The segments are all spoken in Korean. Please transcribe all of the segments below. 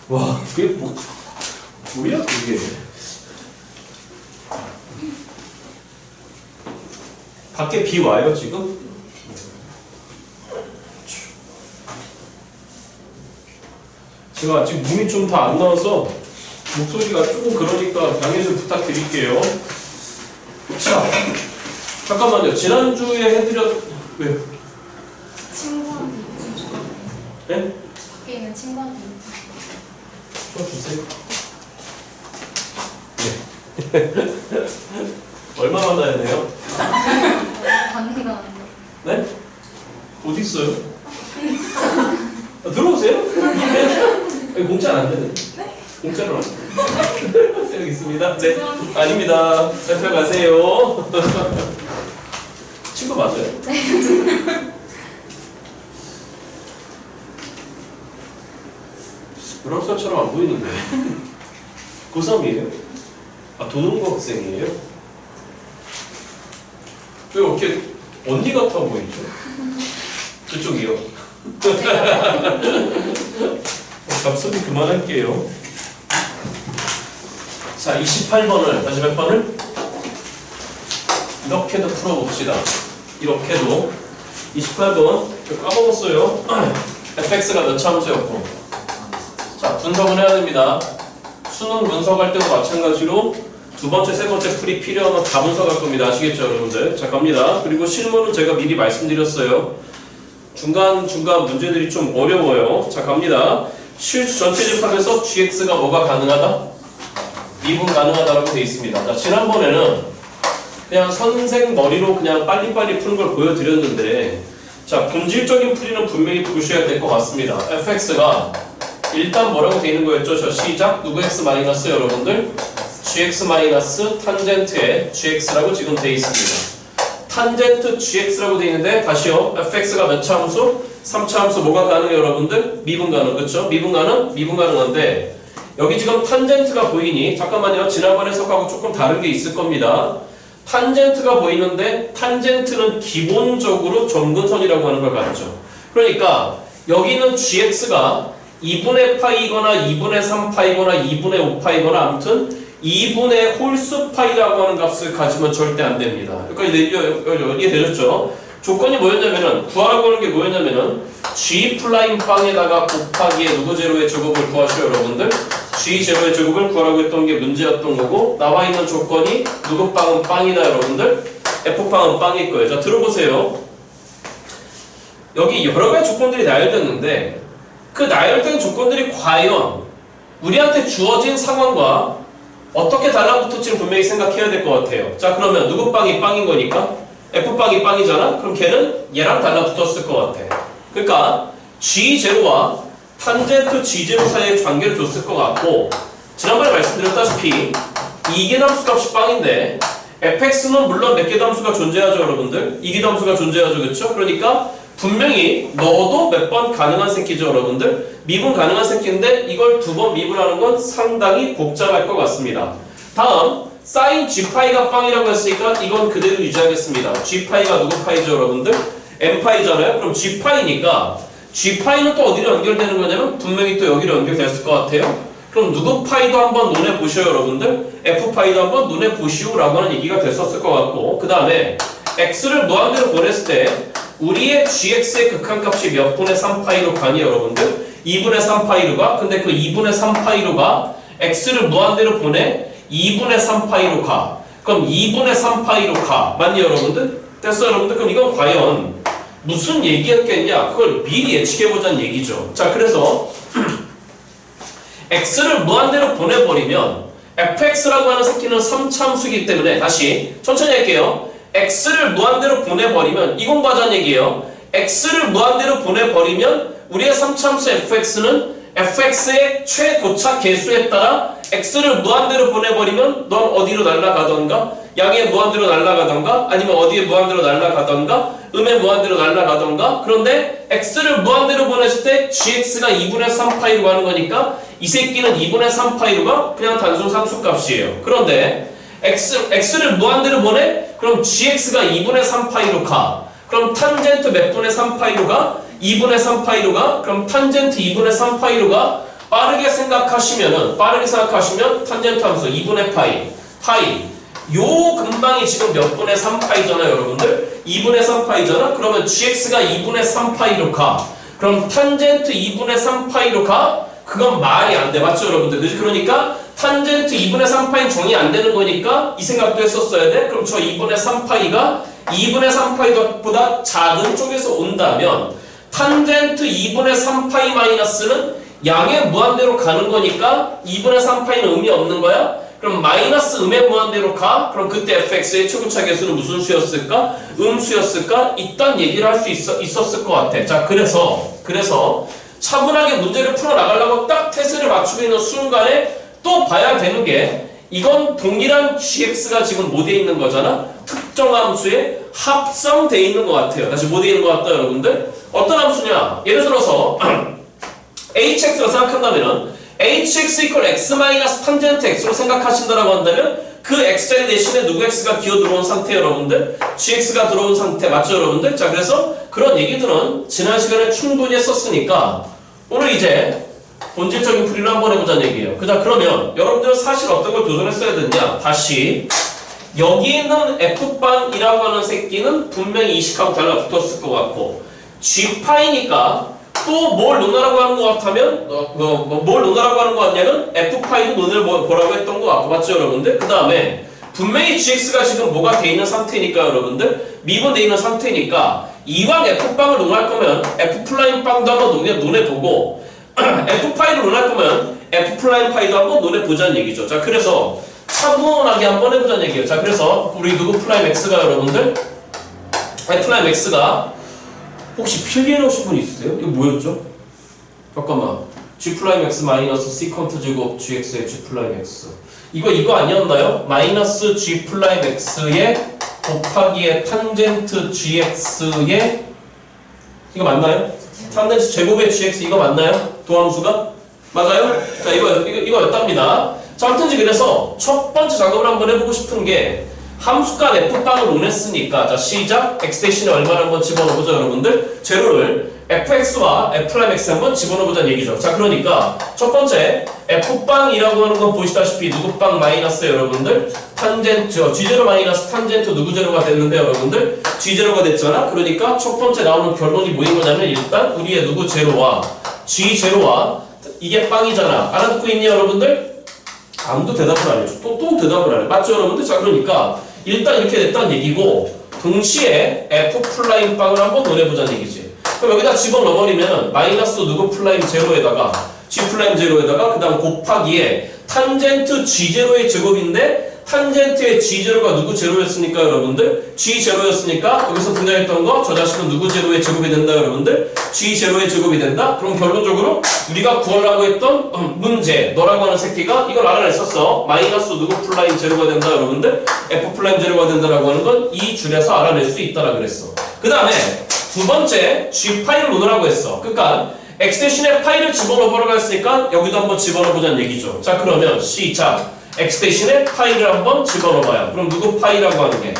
와, 그게 뭐야 그게? 밖에 비 와요 지금? 제가 아직 몸이 좀 다 안 나와서 목소리가 조금 그러니까 양해 좀 부탁드릴게요. 자, 잠깐만요. 지난주에 왜요? 친구한테 좀 줘요. 네? 밖에 있는 친구한테 좀 주세요. 네. 얼마 받아야 돼요? 받는 거 아니에요? 네? 어디 있어요? 아, 들어오세요? 여기 공짜 안 되는데. 공짜로 안 돼. 여기 있습니다. 네. 아닙니다. 살펴가세요. 친구 맞아요? 네. 유럽사처럼 안 보이는데. 고3이에요? 아, 도농고 학생이에요? 왜 이렇게 언니 같아 보이죠? 그쪽이요. 잡소리 그만할게요. 자, 28번을 다시 몇 번을? 이렇게도 풀어봅시다. 이렇게도 28번 까먹었어요. fx가 몇 참수였고. 자, 분석을 해야 됩니다. 수능 분석할 때도 마찬가지로 두 번째, 세 번째 풀이 필요하면 다 분석할 겁니다. 아시겠죠, 여러분들? 자, 갑니다. 그리고 실무는 제가 미리 말씀드렸어요. 중간 문제들이 좀 어려워요. 자, 갑니다. 실수 전체 집합에서 gx가 뭐가 가능하다? 미분 가능하다라고 되어 있습니다. 자, 지난번에는 그냥 선생 머리로 그냥 빨리빨리 푸는 걸 보여드렸는데, 자, 본질적인 풀이는 분명히 보셔야 될 것 같습니다. fx가 일단 뭐라고 되어 있는 거였죠? 저 시작 누구 x 마이너스 여러분들? gx 마이너스 탄젠트에 gx라고 지금 되어 있습니다. 탄젠트 gx라고 되어 있는데 다시요. fx가 몇 차함수? 3차함수 뭐가 가능해요 여러분들? 미분 가능. 그렇죠? 미분 가능? 미분 가능한데 여기 지금 탄젠트가 보이니 잠깐만요. 지난번 해석하고 조금 다른 게 있을 겁니다. 탄젠트가 보이는데 탄젠트는 기본적으로 점근선이라고 하는 걸 봤죠. 그러니까 여기는 gx가 2분의 파이거나 2분의 3파이거나 2분의 5파이거나 아무튼 2분의 홀수파이라고 하는 값을 가지면 절대 안 됩니다. 그러니까 이해되셨죠? 조건이 뭐였냐면은 구하라고 하는 게 뭐였냐면은 g 플라임 빵에다가 곱하기에 누구 제로의 제곱을 구하시오 여러분들. g 제로의 제곱을 구하라고 했던 게 문제였던 거고 나와 있는 조건이 누구 빵은 빵이다 여러분들. f 빵은 빵일 거예요. 자 들어보세요. 여기 여러 가지 조건들이 나열됐는데 그 나열된 조건들이 과연 우리한테 주어진 상황과 어떻게 달라붙을지를 분명히 생각해야 될 것 같아요. 자 그러면 누구 빵이 빵인 거니까 F빵이 빵이잖아? 그럼 걔는 얘랑 달라붙었을 것 같아. 그러니까 G0와 탄젠트 G0 사이의 관계를 줬을 것 같고 지난번에 말씀드렸다시피 이기함수 값이 빵인데 fx는 물론 몇 개 함수가 존재하죠 여러분들? 이기함수가 존재하죠. 그렇죠? 그러니까 분명히 너도 몇 번 가능한 새끼죠 여러분들? 미분 가능한 새끼인데 이걸 두 번 미분하는 건 상당히 복잡할 것 같습니다. 다음 사인 g파이가 빵이라고 했으니까 이건 그대로 유지하겠습니다. g파이가 누구 파이죠 여러분들? n파이잖아요? 그럼 g파이니까 g파이는 또 어디로 연결되는 거냐면 분명히 또 여기로 연결됐을 것 같아요. 그럼 누구 파이도 한번 눈에 보셔요 여러분들? f파이도 한번 눈에 보시오 라고 하는 얘기가 됐었을 것 같고 그 다음에 x를 무한대로 보냈을 때 우리의 gx의 극한값이 몇 분의 3파이로 가니 여러분들? 2분의 3파이로 가? 근데 그 2분의 3파이로 가 x를 무한대로 보내 2분의 3파이로 가. 그럼 2분의 3파이로 가. 맞니 여러분들? 됐어 여러분들? 그럼 이건 과연 무슨 얘기였겠냐? 그걸 미리 예측해보자는 얘기죠. 자 그래서 x를 무한대로 보내버리면 fx라고 하는 새끼는 3차함수이기 때문에 다시 천천히 할게요. x를 무한대로 보내버리면 이건 과자는 얘기예요. x를 무한대로 보내버리면 우리의 3차함수 fx는 fx의 최고차 개수에 따라 x를 무한대로 보내버리면 넌 어디로 날아가던가 양의 무한대로 날아가던가 아니면 어디에 무한대로 날아가던가 음의 무한대로 날아가던가 그런데 x를 무한대로 보냈을 때 gx가 2분의 3파이로 가는 거니까 이 새끼는 2분의 3파이로 가 그냥 단순 상수값이에요. 그런데 x를 무한대로 보내? 그럼 gx가 2분의 3파이로 가. 그럼 탄젠트 몇 분의 3파이로 가? 2분의 3파이로 가? 그럼 탄젠트 2분의 3파이로 가? 빠르게 생각하시면 탄젠트 함수 2분의 파이 요 근방이 지금 몇 분의 3파이잖아요 여러분들. 2분의 3파이잖아. 그러면 gx가 2분의 3파이로 가. 그럼 탄젠트 2분의 3파이로 가? 그건 말이 안 돼. 맞죠 여러분들? 그러니까 탄젠트 2분의 3파이 정의 안 되는 거니까 이 생각도 했었어야 돼. 그럼 저 2분의 3파이가 2분의 3파이보다 작은 쪽에서 온다면 탄젠트 2분의 3파이 마이너스는 양의 무한대로 가는 거니까 2분의 3파이는 의미 없는 거야? 그럼 마이너스 음의 무한대로 가? 그럼 그때 fx의 초기차 계수는 무슨 수였을까? 음수였을까? 이딴 얘기를 할 수 있었을 것 같아. 자, 그래서 차분하게 문제를 풀어나가려고 딱 태세를 맞추고 있는 순간에 또 봐야 되는 게 이건 동일한 gx가 지금 뭐 돼 있는 거잖아? 특정 함수에 합성돼 있는 것 같아요. 다시 뭐 돼 있는 것 같다 여러분들? 어떤 함수냐? 예를 들어서 hx로 생각한다면은 hx equal x 마이너스 탄젠트 x로 생각하신다라고 한다면 그 x자리 대신에 누구 x가 기어 들어온 상태 여러분들? gx가 들어온 상태 맞죠 여러분들? 자 그래서 그런 얘기들은 지난 시간에 충분히 했었으니까 오늘 이제 본질적인 풀이를 한번 해보자는 얘기예요. 그러면 여러분들은 사실 어떤 걸 도전했어야 되냐? 다시 여기 있는 f빵이라고 하는 새끼는 분명히 이식하고 달라붙었을 것 같고 g파이니까 또 뭘 논하라고 하는 것 같으면 뭘 논하라고 하는 것 같냐면 f파이도 논을 보라고 했던 것 같고 맞죠 여러분들? 그 다음에 분명히 gx가 지금 뭐가 돼 있는 상태니까 여러분들 미분돼 있는 상태니까 이왕 f빵을 논할 거면 f'빵도 한번 논해보고 f파이를 논할 거면 f'파이도 한번 논해보자는 얘기죠. 자 그래서 차분하게 한번 해보자는 얘기예요. 자 그래서 우리 누구 프라임 x가 여러분들 f'라임 x가 혹시 필기해 놓으신 분 있으세요? 이거 뭐였죠? 잠깐만 g'x 마이너스 세컨트 제곱 gx의 g'x 이거 아니었나요? 마이너스 g'x의 곱하기의 탄젠트 gx의 이거 맞나요? 탄젠트 제곱의 gx 이거 맞나요? 도함수가? 맞아요? 자 이거였답니다. 자 아무튼 그래서 첫 번째 작업을 한번 해보고 싶은 게 함수값 f빵을 논했으니까 자 시작 x 대신에 얼마를 한번 집어넣어보자 여러분들 제로를 fx와 f'x 한번 집어넣어보자는 얘기죠. 자 그러니까 첫 번째 f빵이라고 하는 건 보시다시피 누구 빵 마이너스 여러분들 탄젠트 g0 마이너스 탄젠트 누구 제로가 됐는데 여러분들 g0가 됐잖아. 그러니까 첫 번째 나오는 결론이 뭐인 거냐면 일단 우리의 누구 제로와 g0와 이게 빵이잖아. 알아듣고 있니 여러분들? 아무도 대답을 안 해줘. 또 대답을 안 해. 맞죠 여러분들? 자 그러니까 일단 이렇게 됐다는 얘기고 동시에 f'빵을 한번 논해보자는 얘기지. 그럼 여기다 집어넣어버리면 마이너스 누구 플라임 제로에다가 g'제로에다가 그 다음 곱하기에 탄젠트 g제로의 제곱인데 탄젠트의 g제로가 누구 제로였으니까 여러분들 g제로였으니까 여기서 등장했던 거 저 자식은 누구 제로의 제곱이 된다 여러분들 g제로의 제곱이 된다. 그럼 결론적으로 우리가 구하려고 했던 문제 너라고 하는 새끼가 이걸 알아냈었어. 마이너스 누구 플라임 제로가 된다 여러분들 f 플라임 제로가 된다라고 하는 건 이 줄에서 알아낼 수 있다라 그랬어. 그 다음에 두 번째 g파이를 논으라고 했어. 그러니까 x 대신에 파이를 집어넣어보라고 했으니까 여기도 한번 집어넣어보자는 얘기죠. 자 그러면 시작 x 대신에 파이를 한번 집어넣어봐요. 그럼 누구 파이라고 하는 게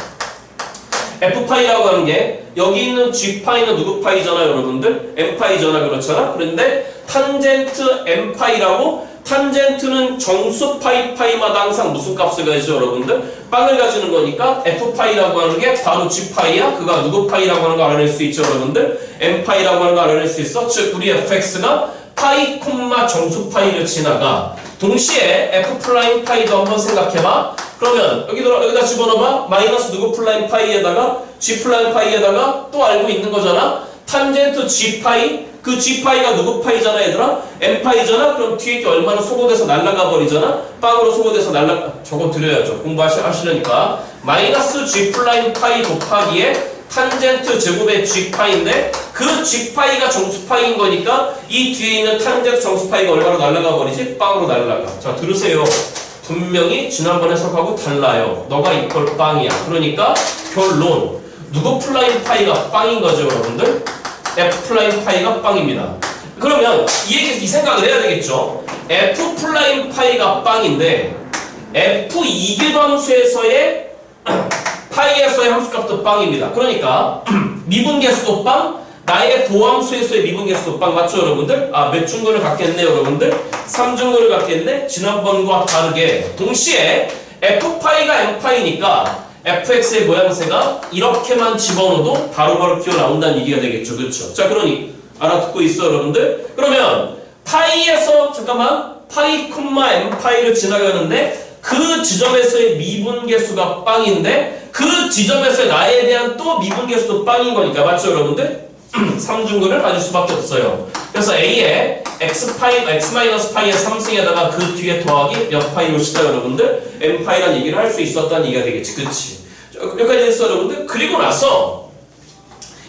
f파이라고 하는 게 여기 있는 g파이는 누구 파이잖아요 여러분들 m파이잖아. 그렇잖아. 그런데 탄젠트 m파이라고 탄젠트는 정수 파이마다 항상 무슨 값을 가지죠 여러분들? 빵을 가지는 거니까 f파이라고 하는 게 바로 g파이야. 그가 누구 파이라고 하는 거 알아낼 수 있죠 여러분들? m파이라고 하는 거 알아낼 수 있어. 즉 우리 fx가 파이 콤마 정수 파이를 지나가. 동시에 f'파이도 한번 생각해봐. 그러면 여기다 집어넣어봐. 마이너스 누구 플라임 파이에다가 g'파이에다가 또 알고 있는 거잖아. 탄젠트 g파이 그 g파이가 누구 파이잖아 얘들아? m파이잖아. 그럼 뒤에 게 얼마나 소거돼서 날아가 버리잖아. 빵으로 소거돼서 저거 드려야죠. 공부하시려니까 마이너스 g'파이 곱하기에 탄젠트 제곱의 g파이인데 그 g파이가 정수파이인 거니까 이 뒤에 있는 탄젠트 정수파이가 얼마로 날아가 버리지? 빵으로 날아가. 자 들으세요. 분명히 지난번 해석하고 달라요. 너가 이퀄 빵이야. 그러니까 결론 누구 플라임 파이가 빵인 거죠 여러분들? f 플라임 파이가 빵입니다. 그러면 이 생각을 해야 되겠죠. f 플라임 파이가 빵인데 f 이계함수에서의 파이에서의 함수값도 빵입니다. 그러니까 미분계수도 빵, 나의 도함수에서의 미분계수 빵 맞죠 여러분들? 아 몇 중근을 갖겠네 여러분들? 3중근을 갖겠네? 지난번과 다르게 동시에 f파이가 m파이니까 fx의 모양새가 이렇게만 집어넣어도 바로바로 튀어나온다는 얘기가 되겠죠. 그렇죠? 자 그러니 알아듣고 있어 여러분들? 그러면 파이에서 잠깐만 파이 콤마 m파이를 지나가는데 그 지점에서의 미분계수가 빵인데 그 지점에서의 나에 대한 또 미분계수도 빵인 거니까 맞죠 여러분들? 3중근을 가질 수밖에 없어요. 그래서 A에 x-파이의 3승에다가 그 뒤에 더하기 몇 파이로 시다 여러분들? m파이란 얘기를 할 수 있었다는 얘기가 되겠지. 그치? 여기까지 됐어 여러분들? 그리고 나서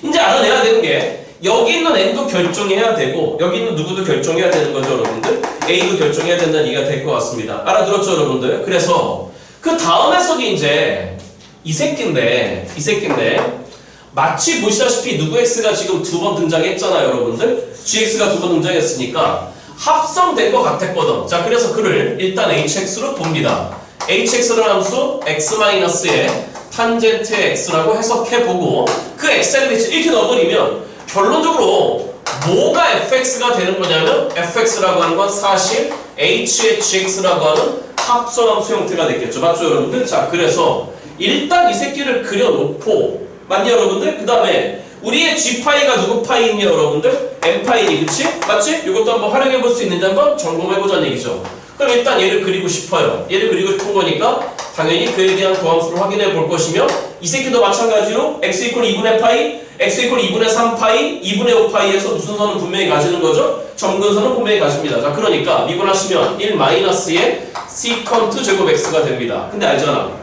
이제 알아내야 되는 게 여기 있는 n도 결정해야 되고 여기 있는 누구도 결정해야 되는 거죠 여러분들? A도 결정해야 된다는 얘기가 될 것 같습니다. 알아들었죠 여러분들? 그래서 그 다음 해석이 이제 이 새끼인데 마치 보시다시피 누구 x가 지금 2번 등장했잖아요 여러분들? gx가 2번 등장했으니까 합성된 것 같았거든. 자 그래서 그를 일단 hx로 봅니다. hx라는 함수 x-의 탄젠트 x라고 해석해보고 그 x자리 대신 이렇게 넣어버리면 결론적으로 뭐가 fx가 되는 거냐면 fx라고 하는 건 사실 h의 gx라고 하는 합성함수 형태가 됐겠죠. 맞죠 여러분들? 자 그래서 일단 이 새끼를 그려놓고 맞냐 여러분들? 그 다음에 우리의 g파이가 누구 파이냐 여러분들? m파이니 그치? 맞지? 이것도 한번 활용해볼 수 있는지 한번 점검해보자는 얘기죠. 그럼 일단 얘를 그리고 싶어요. 얘를 그리고 싶은 거니까 당연히 그에 대한 도함수를 확인해 볼 것이며 이 새끼도 마찬가지로 x 이퀄 2분의 파이, x 이퀄 2분의 3파이, 2분의 5파이에서 무슨 선을 분명히 가지는 거죠? 점근선은 분명히 가집니다. 자 그러니까 미분하시면 1 마이너스의 시컨트 제곱 x가 됩니다. 근데 알잖아.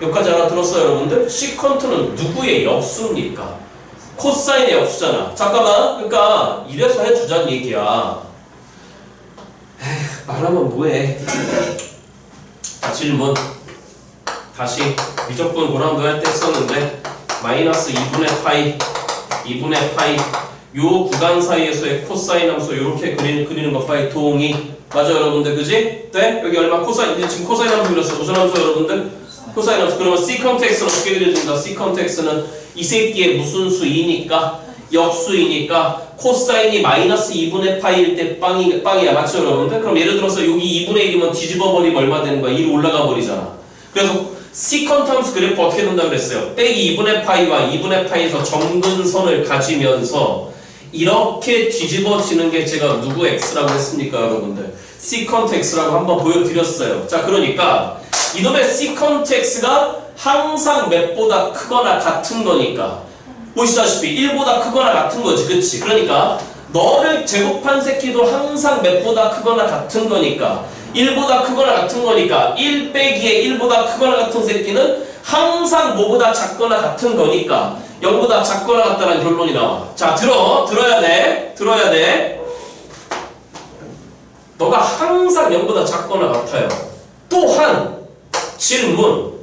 여기까지 알아들었어요 여러분들? 시컨트는 누구의 역수입니까? 코사인의 역수잖아. 잠깐만 그러니까 이래서 해주자는 얘기야. 에휴 말하면 뭐해. 질문 다시 미적분 고난도 할 때 썼는데 마이너스 2분의 파이 요 구간 사이에서의 코사인 함수 요렇게 그리는 것과의 동의 맞아 여러분들 그지? 네? 여기 얼마 코사인 지금 코사인 함수 그렸어. 무슨 함수 여러분들? 코사인 함수. 그러면 시컨트 x는 어떻게 그려진다? 시컨트 x는 이 새끼의 무슨 수이니까 역수이니까 코사인이 마이너스 2분의 파이일 때 빵이야. 맞죠 여러분들? 그럼 예를 들어서 여기 2분의 1이면 뒤집어 버리면 얼마 되는 거야? 1이 올라가 버리잖아. 그래서 시컨트 함수 그래프 어떻게 된다 그랬어요? 빼기 2분의 파이와 2분의 파이에서 점근선을 가지면서 이렇게 뒤집어지는 게 제가 누구 x라고 했습니까 여러분들? 시컨트 x라고 한번 보여드렸어요. 자 그러니까 이놈의 시컨트 x가 항상 몇보다 크거나 같은 거니까 보시다시피 1보다 크거나 같은 거지 그치? 그러니까 너를 제곱한 새끼도 항상 몇보다 크거나 같은 거니까 1보다 크거나 같은 거니까 1 빼기에 1보다 크거나 같은 새끼는 항상 뭐보다 작거나 같은 거니까 0보다 작거나 같다는 결론이 나와. 자 들어야 돼. 너가 항상 0보다 작거나 같아요. 또한 질문.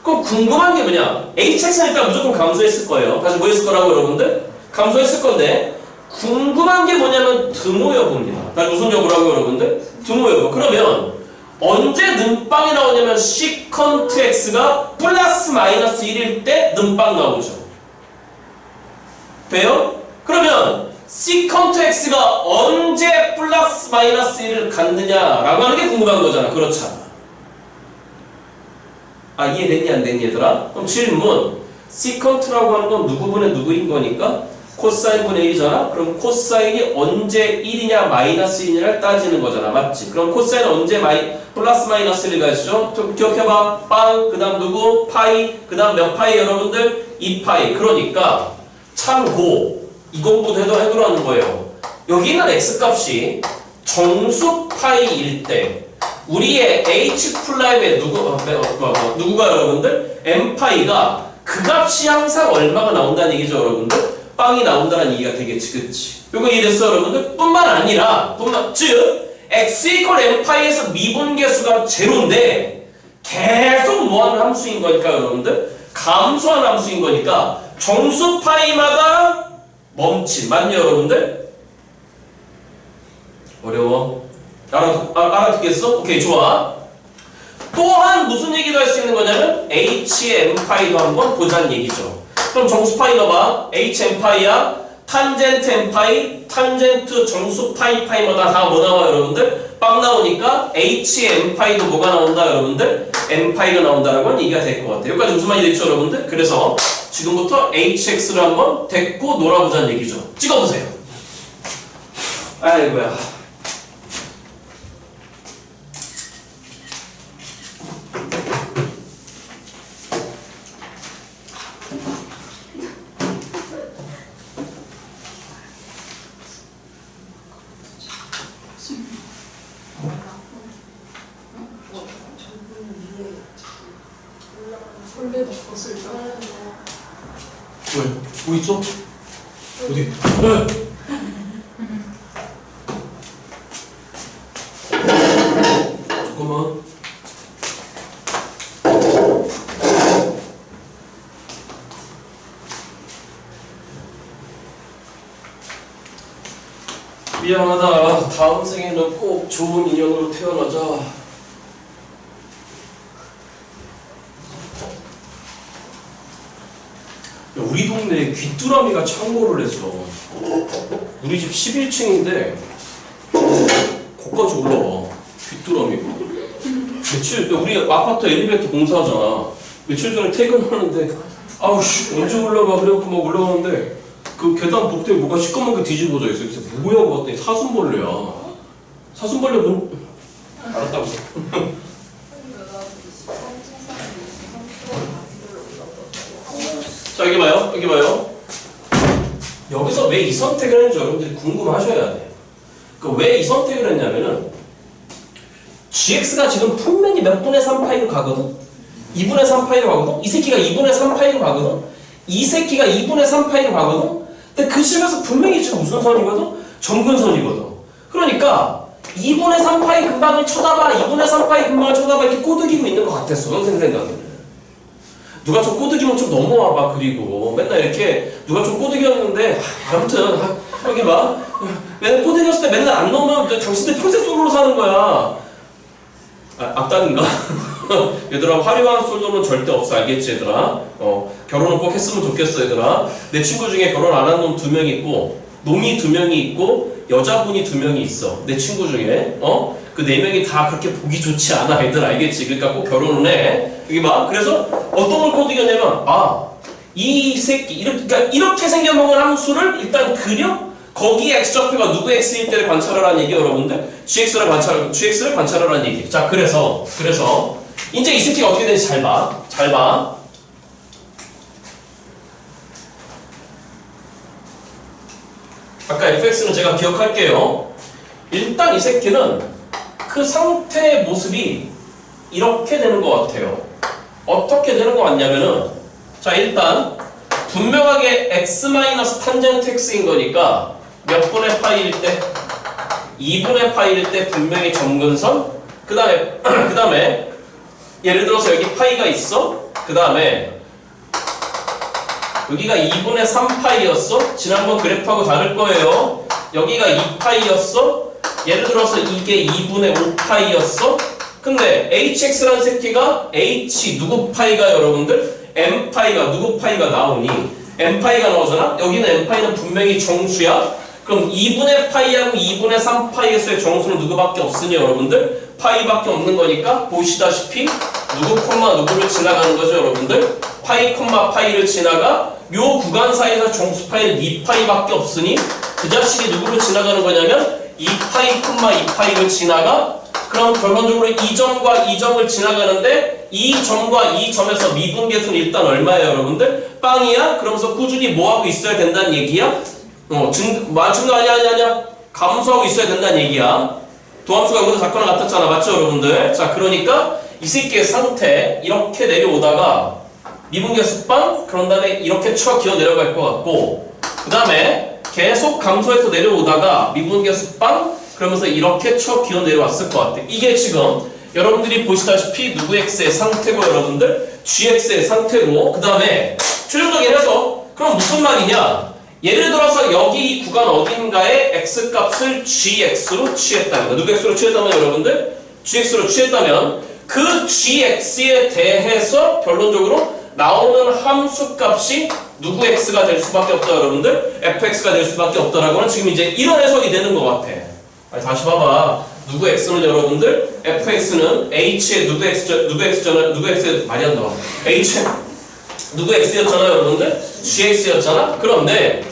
그럼 궁금한 게 뭐냐? hx는 일단 무조건 감소했을 거예요. 다시 뭐 했을 거라고 여러분들? 감소했을 건데 궁금한 게 뭐냐면 등호 여부입니다. 다시 무슨 여부라고 여러분들? 등호 여부. 그러면 언제 는빵이 나오냐면 시컨트 x가 플러스 마이너스 1일 때 는빵 나오죠. 돼요? 그러면 시컨트 x가 언제 플러스 마이너스 1을 갖느냐라고 하는 게 궁금한 거잖아. 그렇잖아. 아 이해됐니 안 됐니 얘들아? 그럼 질문 시컨트라고 하는 건 누구분의 누구인 거니까 코사인 분의 1이잖아? 그럼 코사인이 언제 1이냐 마이너스 1이냐를 따지는 거잖아. 맞지? 그럼 코사인은 언제 플러스 마이너스 1을 가지죠? 좀 기억해봐. 빵, 그 다음 누구? 파이, 그 다음 몇 파이 여러분들? 2파이. 그러니까 참고 이 공부도 해두라는 거예요. 여기 있는 x값이 정수 파이일 때 우리의 H'의 누구가 여러분들? M파이가 그 값이 항상 얼마가 나온다는 얘기죠 여러분들? 빵이 나온다는 얘기가 되겠지 그치? 요거 이해됐어 여러분들? 뿐만 아니라 즉 X 이퀄 M파이에서 미분계수가 제로인데 계속 뭐하는 함수인 거니까 여러분들? 감소하는 함수인 거니까 정수 파이마다 멈춤 맞냐 여러분들? 어려워? 알아듣겠어? 오케이 좋아. 또한 무슨 얘기도 할 수 있는 거냐면 H의 M파이도 한번 보자는 얘기죠. 그럼 정수 파이 넣어봐. Hn 파이야. 탄젠트 n 파이, 탄젠트 정수 파이 파이마다 다 뭐 나와 여러분들? 빵 나오니까 Hn 파이도 뭐가 나온다 여러분들? n 파이가 나온다라고 하는 얘기가 될 것 같아요. 여기까지 무슨 말이 됐죠 여러분들? 그래서 지금부터 hx를 한번 데리고 놀아보자는 얘기죠. 찍어보세요. 아이고야. 원래 벗을까? 왜? 뭐 있어? 어디? 잠깐만. 미안하다. 다음 생에는 꼭 좋은 인연으로 태어나자. 우리 동네에 귀뚜라미가 창고를 했어. 우리 집 11층인데 거기까지 올라와. 귀뚜라미가. 우리 아파트 엘리베이터 공사하잖아. 며칠 전에 퇴근하는데 아우씨 언제 올라가 그래갖고 막 올라가는데 그 계단 복도에 뭐가 시꺼멓게 뒤집어져 있어. 그래서 뭐야 하고 봤더니 사슴벌레야. 사슴벌레 알았다고. 자 여기 봐요. 여기 봐요. 여기서 왜 이 선택을 했는지 여러분들이 궁금하셔야 돼요. 왜 이 선택을 했냐면은 gx가 지금 분명히 몇 분의 3파이로 가거든. 2분의 3파이로 가거든. 이 새끼가 2분의 3파이로 가거든. 이 새끼가 2분의 3파이로 가거든. 근데 그 집에서 분명히 지금 무슨 선이거든? 점근선이거든. 그러니까 2분의 3파이 근방을 쳐다봐. 2분의 3파이 근방을 쳐다봐. 이렇게 꼬드기고 있는 것 같았어. 선생님 생각에는. 누가 좀 꼬드기면 좀 넘어와봐. 그리고 맨날 이렇게 누가 좀 꼬드겼는데 아무튼 여기 봐. 맨날 꼬드겼을 때 맨날 안 넘으면 당신들 평생 솔로로 사는 거야. 악당인가? 얘들아 화려한 솔로는 절대 없어. 알겠지 얘들아? 결혼은 꼭 했으면 좋겠어 얘들아. 내 친구 중에 결혼 안 한 놈 2명 있고 놈이 2명이 있고 여자분이 2명이 있어. 내 친구 중에 그 4명이 다 그렇게 보기 좋지 않아 얘들. 알겠지? 그러니까 꼭 결혼을 해. 여기 봐. 그래서 어떤 걸 꼬드겼냐면 이 새끼 이렇게 생겨먹은 함수를 일단 그려. 거기에 x좌표가 누구 x일 때를 관찰하라는 얘기 여러분들. gx를 관찰하라는 얘기. 자 그래서 이제 이 새끼가 어떻게 되는지 잘 봐. 잘 봐. 아까 fx는 제가 기억할게요. 일단 이 새끼는 그 상태의 모습이 이렇게 되는 것 같아요. 어떻게 되는 것 같냐면은 자 일단 분명하게 x 마이너스 탄젠트 x인 거니까 몇 분의 파이일 때? 2분의 파이일 때 분명히 점근선. 그 다음에 예를 들어서 여기 파이가 있어. 그 다음에 여기가 2분의 3파이였어. 지난번 그래프하고 다를 거예요. 여기가 2파이였어. 예를 들어서 이게 2분의 5파이였어. 근데 hx라는 새끼가 h 누구 파이가 여러분들? m파이가 누구 파이가 나오니? m파이가 나오잖아? 여기는 m파이는 분명히 정수야. 그럼 2분의 파이하고 2분의 3파이에서의 정수는 누구밖에 없으니 여러분들? 파이밖에 없는 거니까 보시다시피 누구 콤마 누구를 지나가는 거죠 여러분들? 파이 콤마 파이를 지나가. 요 구간 사이에서 정수 파이는 2파이밖에 없으니 그 자식이 누구를 지나가는 거냐면 2파이 콤마 2파이를 지나가. 그럼 결론적으로 이 점과 이 점을 지나가는데 이 점과 이 점에서 미분계수는 일단 얼마예요 여러분들? 빵이야? 그러면서 꾸준히 뭐하고 있어야 된다는 얘기야? 증가 아니야 감소하고 있어야 된다는 얘기야. 도함수가 여기서 작거나 같았잖아. 맞죠 여러분들? 자 그러니까 이 새끼의 상태 이렇게 내려오다가 미분계수 빵? 그런 다음에 이렇게 쳐 기어 내려갈 것 같고 그 다음에 계속 감소해서 내려오다가 미분계수 빵? 그러면서 이렇게 쳐 기어 내려왔을 것 같아. 이게 지금 여러분들이 보시다시피 누구 x의 상태고 여러분들 gx의 상태로 그 다음에 최종적인 해석. 그럼 무슨 말이냐? 예를 들어서 여기 이 구간 어딘가에 x값을 gx로 취했다면 누구 x로 취했다면 여러분들? gx로 취했다면 그 gx에 대해서 결론적으로 나오는 함수 값이 누구 x가 될 수밖에 없다 여러분들? fx가 될 수밖에 없다라고는 지금 이제 이런 해석이 되는 것 같아. 아니, 다시 봐봐. 누구 x는 여러분들 fx는 h의 누구 x의 말이 안 나와. h의 누구 x였잖아 여러분들? gx였잖아. 그런데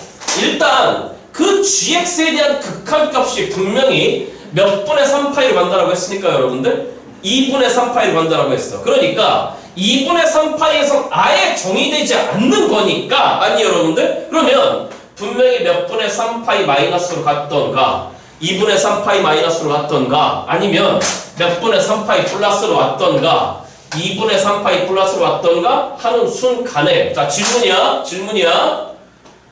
일단 그 gx에 대한 극한값이 분명히 몇 분의 3파이를 간다라고 했으니까 여러분들 2분의 3파이를 간다라고 했어. 그러니까 2분의 3파이에서 아예 정의되지 않는 거니까 아니 여러분들? 그러면 분명히 몇 분의 3파이 마이너스로 갔던가 2분의 3파이 마이너스로 갔던가 아니면 몇 분의 3파이 플러스로 왔던가 2분의 3파이 플러스로 왔던가 하는 순간에 자 질문이야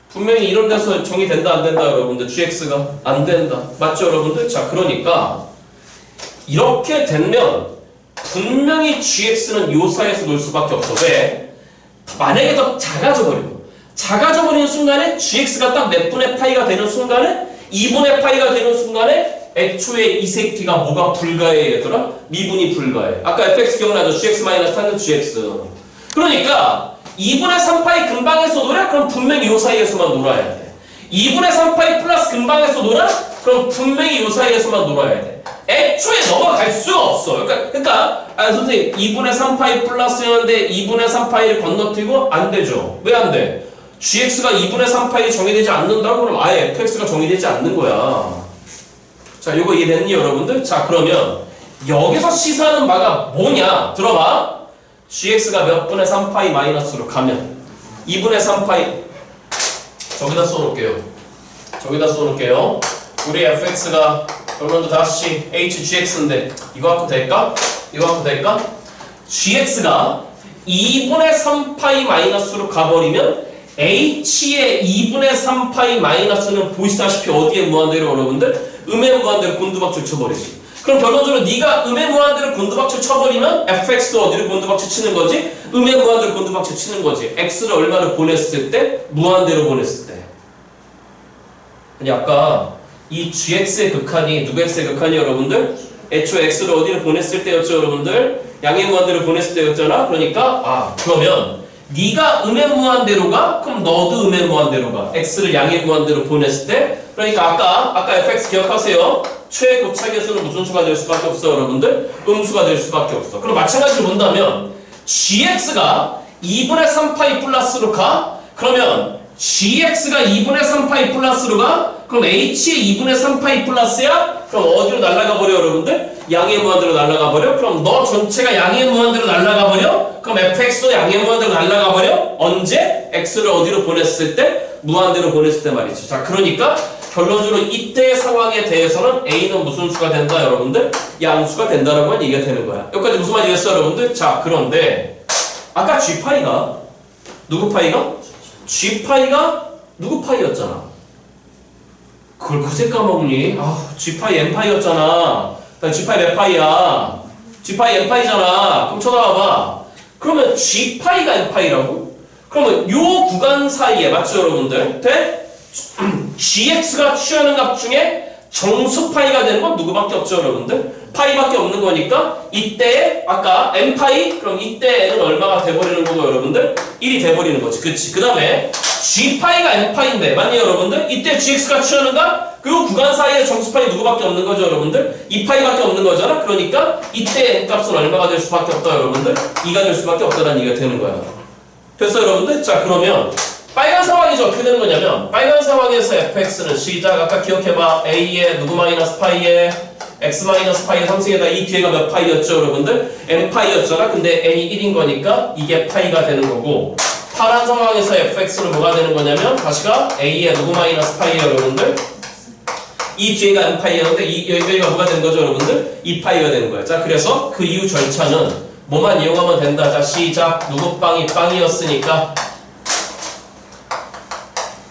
분명히 이런 데서 정의된다 안 된다 여러분들 gx가 안 된다 맞죠 여러분들? 자 그러니까 이렇게 되면 분명히 gx는 요 사이에서 놀 수밖에 없어. 왜? 만약에 더 작아져버리는 순간에 gx가 딱 몇 분의 파이가 되는 순간에 2분의 파이가 되는 순간에 애초에 이 새끼가 뭐가 불가해 얘들아? 미분이 불가해. 아까 fx 기억나죠? gx 마이너스 탄젠 gx. 그러니까 2분의 3파이 근방에서 놀아? 그럼 분명히 요 사이에서만 놀아야 돼. 2분의 3파이 플러스 근방에서 놀아? 그럼 분명히 요 사이에서만 놀아야 돼. 애초에 넘어갈 수가 없어. 그러니까 선생님 2분의 3파이 플러스였는데 2분의 3파이를 건너뛰고 안 되죠. 왜 안 돼? gx가 2분의 3파이 정의되지 않는다고 그럼 아예 fx가 정의되지 않는 거야. 자, 요거 이해됐니 여러분들? 자, 그러면 여기서 시사하는 바가 뭐냐? 들어봐. gx가 몇 분의 3파이 마이너스로 가면 2분의 3파이 저기다 써놓을게요. 우리 fx가 그러면 다시 hgx인데 이거 갖고 될까? gx가 2분의 3파이 마이너스로 가버리면 h의 2분의 3파이 마이너스는 보시다시피 어디에 무한대로 여러분들? 음의 무한대로 곤두박질 쳐버리지. 그럼 결론적으로 네가 음의 무한대로 곤두박질 쳐버리면 fx도 어디로 곤두박질 치는 거지? 음의 무한대로 곤두박질 치는 거지. x를 얼마를 보냈을 때? 무한대로 보냈을 때. 아니 아까 이 gx의 극한이 누구 x의 극한이 여러분들? 애초에 x를 어디로 보냈을 때였죠 여러분들? 양의 무한대로 보냈을 때였잖아. 그러니까 그러면 네가 음의 무한대로가? 그럼 너도 음의 무한대로가. x를 양의 무한대로 보냈을 때 그러니까 아까 fx 기억하세요. 최고차의 수는 무슨 수가 될 수밖에 없어 여러분들? 음수가 될 수밖에 없어. 그럼 마찬가지로 본다면 gx가 2분의 3파이 플러스로 가? 그러면 gx가 2분의 3파이 플러스로 가? 그럼 h의 2분의 3파이 플러스야? 그럼 어디로 날아가 버려 여러분들? 양의 무한대로 날아가 버려? 그럼 너 전체가 양의 무한대로 날아가 버려? 그럼 fx도 양의 무한대로 날아가 버려? 언제? x를 어디로 보냈을 때? 무한대로 보냈을 때 말이지. 자, 그러니까 결론적으로 이때의 상황에 대해서는 a는 무슨 수가 된다 여러분들? 양수가 된다라고 얘기가 되는 거야. 여기까지 무슨 말이겠어 여러분들? 자, 그런데 아까 g파이가 누구 파이가? g파이가 누구 파이였잖아. 그걸 그새 까먹니? g파이 n파이였잖아. g파이 몇 파이야? g파이 n파이잖아. 그럼 쳐다봐봐. 그러면 g파이가 n파이라고? 그러면 요 구간 사이에 맞죠 여러분들? 돼? gx가 취하는 값 중에 정수파이가 되는 건 누구밖에 없죠 여러분들? 파이밖에 없는 거니까 이때 아까 n파이? 그럼 이때 n은 얼마가 돼버리는 거고 여러분들? 1이 돼버리는 거지. 그치? 그 다음에 g파이가 n파이인데 맞니 여러분들? 이때 gx가 취하는 값? 그 구간 사이에 정수파이 누구밖에 없는 거죠 여러분들? 2파이밖에 없는 거잖아? 그러니까 이때 n값은 얼마가 될 수밖에 없다 여러분들? 2가 될 수밖에 없다는 얘기가 되는 거야. 됐어 여러분들? 자 그러면 빨간 상황이죠. 어떻게 되는 거냐면 빨간 상황에서 fx는 시작 아까 기억해봐. a에 누구 마이너스 파이에 x 마이너스 파이의 3승에다 이 뒤에가 몇 파이였죠 여러분들? n파이였잖아. 근데 n이 1인 거니까 이게 파이가 되는 거고 파란 상황에서 fx는 뭐가 되는 거냐면 다시가 a에 누구 마이너스 파이에 여러분들? 이 뒤에가 n파이였는데 여기가 뭐가 되는 거죠 여러분들? 2파이가 되는 거야. 자 그래서 그 이후 절차는 뭐만 이용하면 된다. 자 시작 누구 빵이 빵이었으니까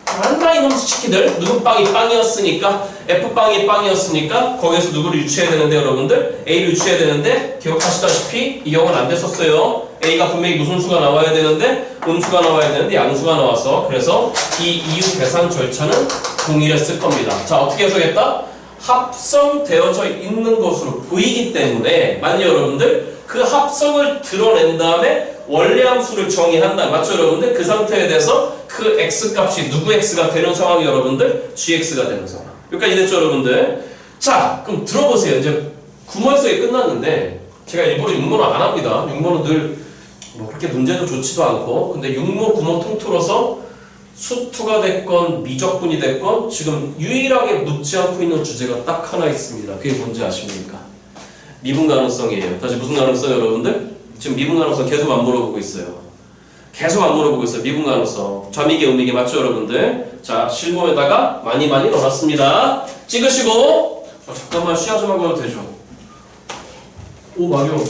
한가위 놈수 치키들 누구 빵이 빵이었으니까 F빵이 빵이었으니까 거기에서 누구를 유추해야 되는데 여러분들 A를 유추해야 되는데 기억하시다시피 이 경우는 안 됐었어요. A가 분명히 무슨 수가 나와야 되는데 음수가 나와야 되는데 양수가 나왔어. 그래서 이 이후 계산 절차는 동일했을 겁니다. 자 어떻게 해석했다? 합성되어져 있는 것으로 보이기 때문에 만약 여러분들 그 합성을 드러낸 다음에 원래 함수를 정의한다. 맞죠, 여러분들? 그 상태에 대해서 그 x값이 누구 x가 되는 상황이 여러분들 gx가 되는 상황. 여기까지 됐죠, 여러분들? 자, 그럼 들어보세요. 이제 9번 쓰기 끝났는데 제가 일부러 6모는 안 합니다. 6모는 늘 뭐 그렇게 문제도 좋지도 않고, 근데 6모, 9모 통틀어서 수투가 됐건 미적분이 됐건 지금 유일하게 묻지 않고 있는 주제가 딱 하나 있습니다. 그게 뭔지 아십니까? 미분 가능성이에요. 다시 무슨 가능성 여러분들? 지금 미분 가능성 계속 안 물어보고 있어요. 계속 안 물어보고 있어요. 미분 가능성. 좌미계 음미계 맞죠 여러분들? 자, 실무에다가 많이 넣어놨습니다. 찍으시고 잠깐만 쉬어 좀 하고 해도 되죠. 오 마rio.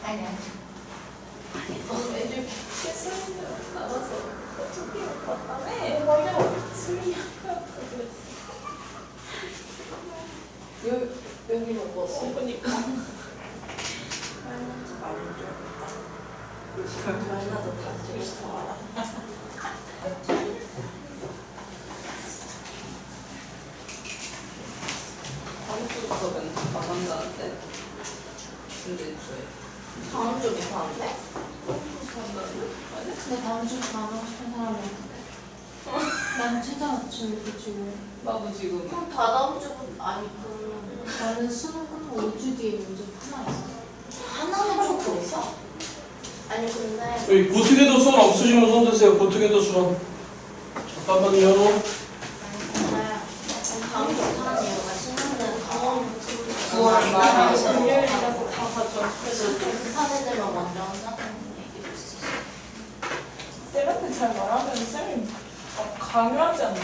아니. 애들 실수는 나가서 어떻게 봤다며? 맞아. 수민이 아까 그랬어. 여기 먹었어. 그니까. 말라도 다 주고 싶어. 다음 주부터 나간다는데. 근데 다음 주 미터 안 돼? 근데 다음 주에 안 하고 싶은 사람이 없는데. 난 최저 지금. 나도 지금 그럼 다다음 주는 아니 그러면 나는 수능 끝나고 2주 뒤에 문제 하나 있어. 하나는 조금 있어? 아니 근데 여기 고특에도 수원 없으시면 손 드세요. 고특에도 수원. 잠깐만요. 아니 근데 다음 주 못하는 이유가 신혼은 다음 구월 말에 금요일이라서 다 가져. 그래서 그 사례들만 먼저 한다는 얘기도 있었어. 쌤한테 잘 말하면 쌤이 강요하지 않나?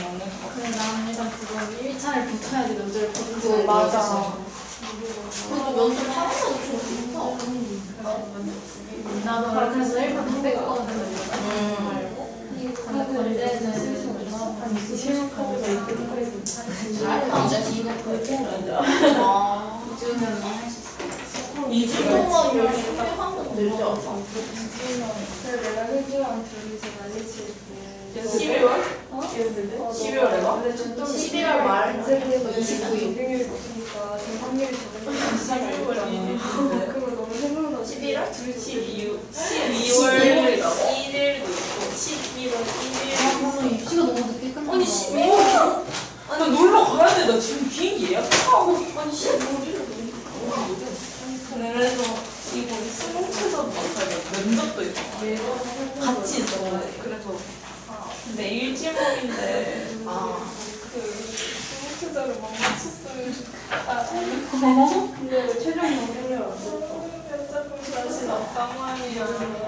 근데 나는 일단 그거 1차를 붙어야지 면접을 보는 그거 맞아. 그리고 면접 하면서 좀 붙어. 나도 그래서 일단 다 뺐거든. 근데 걸제는 한 2주 아 2주면 할수 있어. 2주 동안 열심히 하면 되지 않아? 그래 내가 일주일만 들으면서 날리지 12월? 12월에 봐? 11월 말 29일. 그거 너무 생각나. 11월? 12월 12월 1일도 있고 11월 1일. 입시가 너무 늦게 끝난 아니 거야. 12월? 나 놀러 가야 돼. 나 지금 비행기 예약하고. 아니 15일을 그래서 이거 수능체도 맡아야 면접도 있고 같이 있어. 그래서 근데 일지목인데 그 수능체자를 막 맞췄으면 좋겠다. 근데 최종 연결을 안 면접은 자신 없단 말이야. 그러니까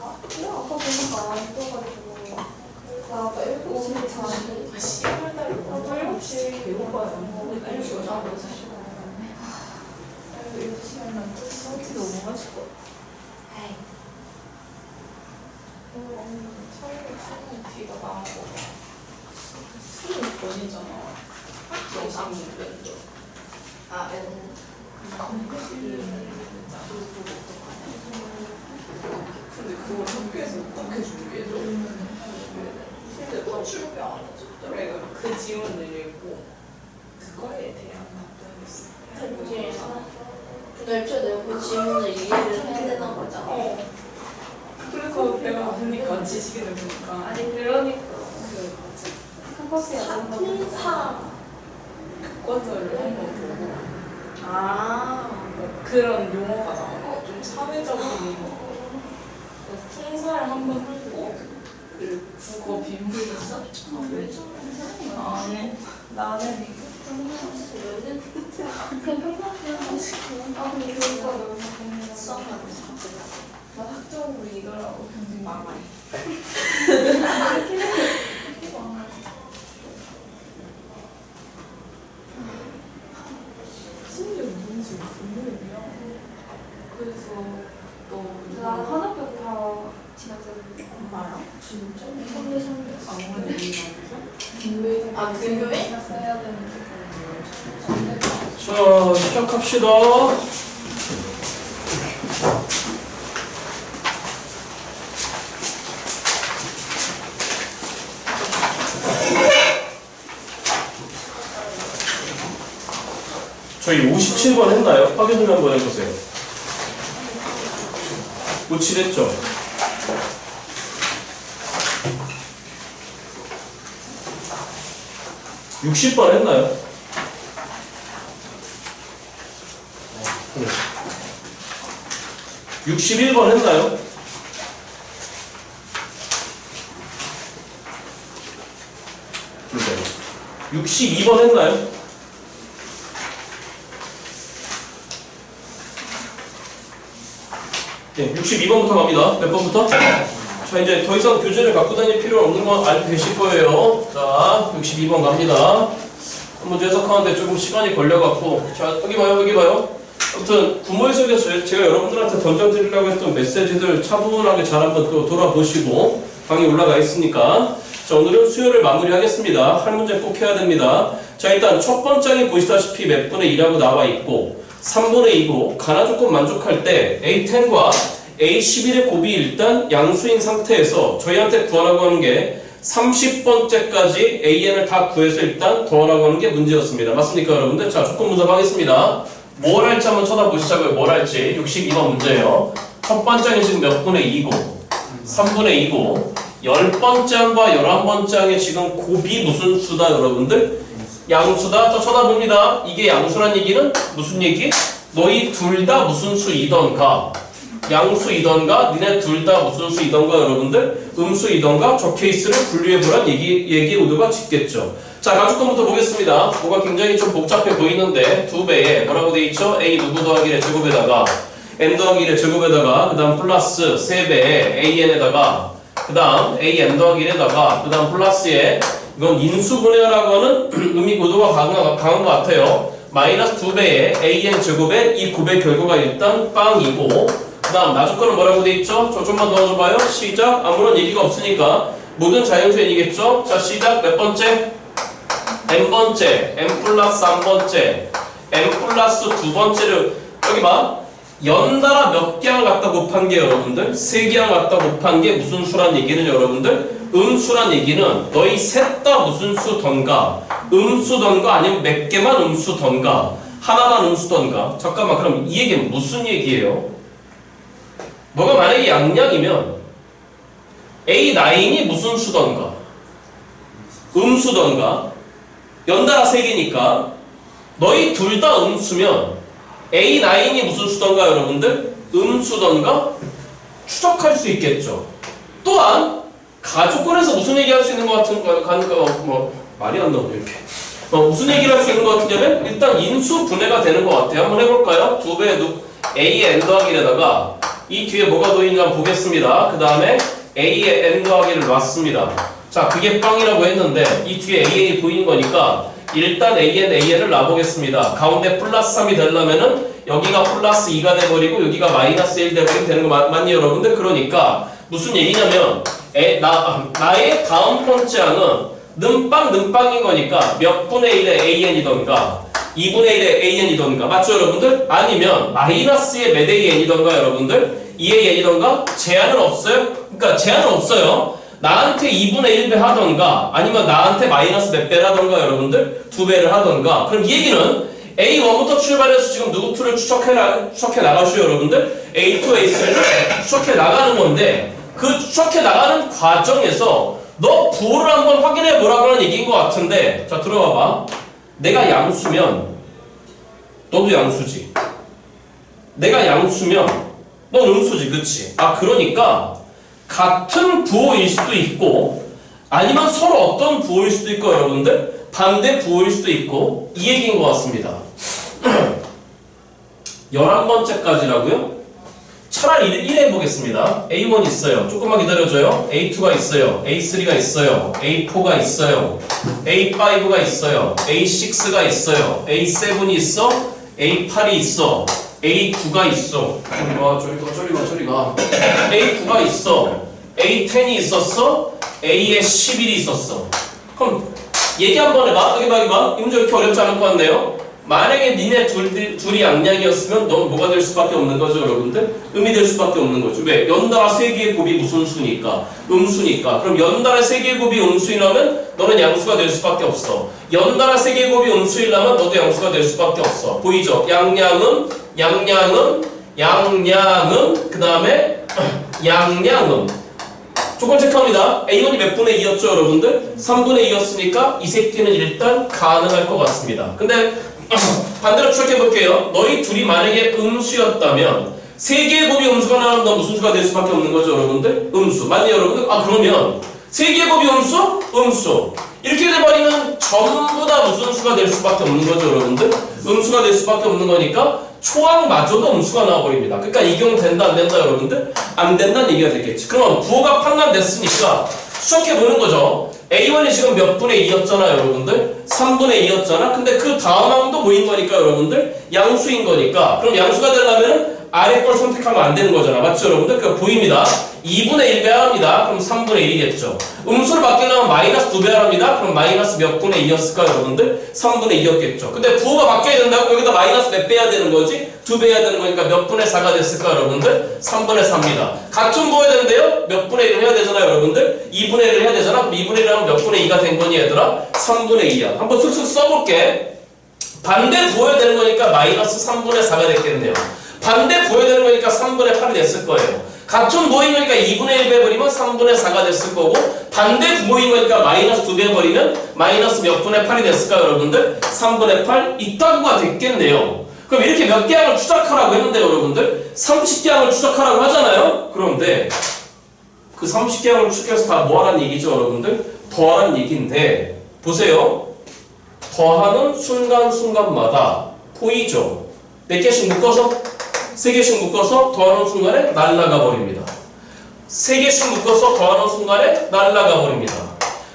아까 보니까 안 떠가지고 나 아까 7시에 자는데 10월달에 나도 7시 배고파요. 7시 오자고 12시간 남고 수능체 너무 맛있고. 처음에 수능 비가 나오고 수능 번이잖아. 정신 면접. 아 근데 그거 학교에서 어떻게 준비해줘? 근데 다 준비 안 해줬더라. 내가 그 지원을 읽고 그거에 대한 답변을 했어. 근데 애초에 내가 그 질문을 이해를 해야 되는 거잖아. 그래서 내가 보니까 지식인을 보니까 아니 그러니까 그 캠퍼스에 안 간다고 통사 교과서를 한번 보고 아 그런 용어가 나와요. 좀 사회적인 그래서 통사를 한번 하고 그리고 국어 비문을 써. 아니 나는 나 학점으로 이거라고 막아. 진짜? 3대 3대 아무래도 분배 아, 등교회? 써야 되는데 자, 시작합시다. 저희 57번 했나요? 확인 좀 한번 해보세요. 57 했죠? (60번) 했나요? 61번 했나요? 그러니까요. 62번 했나요? 네, 62번부터 갑니다. 몇 번부터? 자, 이제 더 이상 교재를 갖고 다닐 필요 없는 건 알고 계실 거예요. 자, 62번 갑니다. 한 문제 해석하는데 조금 시간이 걸려갖고. 자, 여기 봐요, 여기 봐요. 아무튼 구모 해석에서 제가 여러분들한테 던져드리려고 했던 메시지들 차분하게 잘 한번 또 돌아보시고 방에 올라가 있으니까. 자, 오늘은 수요를 마무리하겠습니다. 할 문제 꼭 해야 됩니다. 자, 일단 첫 번장에 보시다시피 몇 분의 2라고 나와 있고 3분의 2고 가나 조건 만족할 때 A10과 A11의 곱이 일단 양수인 상태에서 저희한테 구하라고 하는 게 30번째까지 AN을 다 구해서 일단 더하라고 하는 게 문제였습니다. 맞습니까, 여러분들? 자, 조건 분석하겠습니다. 뭘 할지 한번 쳐다보시자고요. 뭘 할지. 62번 문제예요. 첫 번장이 지금 몇 분의 2고 3분의 2고 10번장과 11번장의 지금 곱이 무슨 수다, 여러분들? 양수다. 저 쳐다봅니다. 이게 양수란 얘기는 무슨 얘기? 너희 둘 다 무슨 수이던가 양수이던가 니네 둘 다 무슨 수이던가 여러분들 음수이던가 저 케이스를 분류해보란 얘기 의도가 짙겠죠. 자, 가족권부터 보겠습니다. 뭐가 굉장히 좀 복잡해 보이는데 두 배에 뭐라고 돼 있죠? A 누구 더하기 1의 제곱에다가 n 더하기 1의 제곱에다가 그 다음 플러스 3배에 an에다가 그 다음 an 더하기 1에다가 그 다음 플러스에 이건 인수분해라고 하는 의도가 강한 것 같아요. 마이너스 2배의 an 제곱에 이 곱의 결과가 일단 빵이고 그 다음 나조건은 뭐라고 돼 있죠? 저 좀만 넣어줘봐요. 시작. 아무런 얘기가 없으니까 모든 자연수행이겠죠? 자, 시작. 몇 번째? n번째, n 플러스 3번째, n 플러스 2번째를 여기 봐. 연달아 몇 개랑 갖다 곱한 게 여러분들? 3개랑 갖다 곱한 게 무슨 수란 얘기는 여러분들? 음수란 얘기는 너희 셋 다 무슨 수던가 음수던가 아니면 몇 개만 음수던가 하나만 음수던가. 잠깐만, 그럼 이 얘기는 무슨 얘기예요? 너가 만약에 양양이면 A9이 무슨 수던가 음수던가 연달아 3개니까 너희 둘 다 음수면 A9이 무슨 수던가 여러분들? 음수던가 추적할 수 있겠죠. 또한 가족권에서 무슨 얘기할 수 있는 것 같은 뭐 말이 안 나오네 이렇게. 무슨 얘기를 할 수 있는 것 같으냐면 일단 인수 분해가 되는 것 같아요. 한번 해볼까요? 2배의 A의 n 더하기 1에다가 이 뒤에 뭐가 놓이는지 한번 보겠습니다. 그 다음에 A의 n 더하기를 놨습니다. 자, 그게 빵이라고 했는데 이 뒤에 AN이 보이는 거니까 일단 AN을 놔보겠습니다. 가운데 플러스 3이 되려면은 여기가 플러스 2가 돼버리고 여기가 마이너스 1 돼버리면 되는 거 맞니 여러분들? 그러니까 무슨 얘기냐면 나의 다음 번째 항은 는빵인 거니까 몇 분의 1의 AN이던가 2분의 1의 AN이던가 맞죠 여러분들? 아니면 마이너스의 몇 AN이던가 여러분들? 2의 N이던가? 제한은 없어요? 그러니까 제한은 없어요. 나한테 2분의 1배 하던가 아니면 나한테 마이너스 몇 배를 하던가 여러분들 2배를 하던가. 그럼 이 얘기는 A1부터 출발해서 지금 누구 2를 추적해 나가시오 여러분들. A2, A3를 추적해 나가는 건데 그 추적해 나가는 과정에서 너 부호를 한번 확인해 보라고 하는 얘기인 것 같은데 자 들어봐봐. 내가 양수면 너도 양수지. 내가 양수면 넌 음수지. 그치? 아 그러니까 같은 부호일 수도 있고 아니면 서로 어떤 부호일 수도 있고 여러분들 반대 부호일 수도 있고 이 얘기인 것 같습니다. 11번째까지라고요? 차라리 1 해보겠습니다. A1 있어요. 조금만 기다려줘요. A2가 있어요. A3가 있어요. A4가 있어요. A5가 있어요. A6가 있어요. A7이 있어. A8이 있어. A9가 있어. 저리 가. A9가 있어. A10이 있었어? A에 11이 있었어. 그럼 얘기 한번 해봐. 여기 봐. 이 문제 이렇게 어렵지 않을 것 같네요. 만약에 니네 둘이 양량이었으면 넌 뭐가 될 수밖에 없는 거죠, 여러분들? 음이 될 수밖에 없는 거죠. 왜? 연달아 세 개의 곱이 무슨 수니까? 음수니까. 그럼 연달아 세 개의 곱이 음수이라면 너는 양수가 될 수밖에 없어. 연달아 세 개의 곱이 음수이라면 너도 양수가 될 수밖에 없어. 보이죠? 양량은, 그 다음에 양량은. 조건 체크합니다. A1이 몇 분의 2였죠, 여러분들? 3분의 2였으니까 이 새끼는 일단 가능할 것 같습니다. 근데 반대로 추적해볼게요. 너희 둘이 만약에 음수였다면 세 개의 곱이 음수가 나오면 너 무슨 수가 될 수밖에 없는 거죠, 여러분들? 음수. 맞네요, 여러분들? 그러면 세 개의 곱이 음수? 음수. 이렇게 돼버리면 전부 다 무슨 수가 될 수밖에 없는 거죠, 여러분들? 음수가 될 수밖에 없는 거니까 초항마저도 음수가 나와버립니다. 그러니까 이 경우 된다, 안 된다, 여러분들? 안 된다는 얘기가 되겠지. 그럼 부호가 판단됐으니까 추적해보는 거죠. A1이 지금 몇 분의 2였잖아, 여러분들? 3분의 2였잖아? 근데 그 다음 항도 뭐인 거니까, 여러분들? 양수인 거니까. 그럼 양수가 되려면 아래 걸 선택하면 안 되는 거잖아. 맞죠, 여러분들? 그러니까 보입니다. 2분의 1 배합니다. 그럼 3분의 1이겠죠. 음수를 바뀌려면 마이너스 2배 합니다. 그럼 마이너스 몇 분의 2였을까, 여러분들? 3분의 2였겠죠. 근데 부호가 바뀌어야 된다고 여기다 마이너스 몇 배 해야 되는 거지? 2배 해야 되는 거니까 몇 분의 4가 됐을까, 여러분들? 3분의 4입니다. 같은 부호 해야 되는데요? 몇 분의 1을 해야 되잖아요, 여러분들? 2분의 1을 해야 되잖아? 그럼 2분의 1을 하면 몇 분의 2가 된 거니, 얘들아? 3분의 2야. 한번 슥슥 써볼게. 반대 부호해야 되는 거니까 마이너스 3분의 4가 됐겠네요. 반대 부호해야 되는 거니까 3분의 8이 됐을 거예요. 같은 부호인 거니까 2분의 1 배버리면 3분의 4가 됐을 거고, 반대 부호인 거니까 마이너스 2배 버리면 마이너스 몇 분의 8이 됐을까요, 여러분들? 3분의 8 이따구가 됐겠네요. 그럼 이렇게 몇 개 항을 추적하라고 했는데, 여러분들 30개 항을 추적하라고 하잖아요. 그런데 그 30개 항을 추적해서 다 뭐하라는 얘기죠, 여러분들? 더하라는 얘기인데, 보세요. 더하는 순간순간마다 보이죠? 몇 개씩 묶어서? 3개씩 묶어서 더하는 순간에 날아가 버립니다. 3개씩 묶어서 더하는 순간에 날아가 버립니다.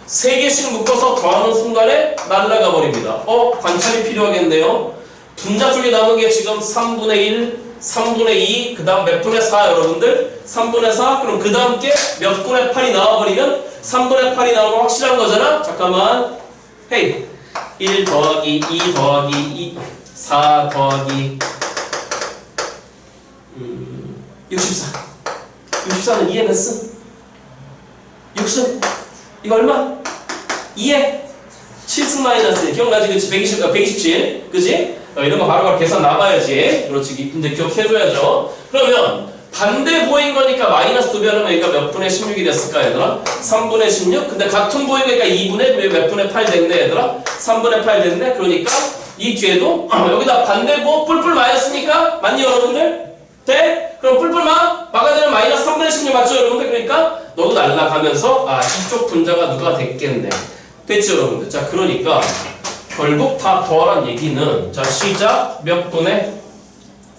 3개씩 묶어서 더하는 순간에 날아가 버립니다. 관찰이 필요하겠네요. 분자 쪽에 남은 게 지금 3분의 1, 3분의 2, 그 다음 몇 분의 4 여러분들? 3분의 4? 그럼 그 다음 게 몇 분의 8이 나와버리면 3분의 8이 나오면 확실한 거잖아? 잠깐만. 헤이. 1 더하기 2 더하기 4 더하기 64. 64는 2에 몇 승? 6승? 이거 얼마? 2에 7승 마이너스 1. 기억나지? 그치? 127. 그치? 이런 거 바로바로 계산 나봐야지. 그렇지. 근데 기억해줘야죠. 그러면 반대 부호인 거니까 마이너스 2배 하면 여기가 몇 분의 16이 됐을까, 얘들아? 3분의 16? 근데 같은 부호인 거니까 2분의 몇 분의 8 됐네, 얘들아? 3분의 8 됐네? 그러니까 이 뒤에도 여기다 반대 부호 뿔뿔 마였으니까 맞니, 여러분들? 돼? 그럼 뿔뿔 막아야 되면 마이너스 3분의 16 맞죠, 여러분들? 그러니까 너도 날라가면서 이쪽 분자가 누가 됐겠네. 됐죠, 여러분들? 자, 그러니까 결국 다 더하란 얘기는, 자, 시작 몇 분의,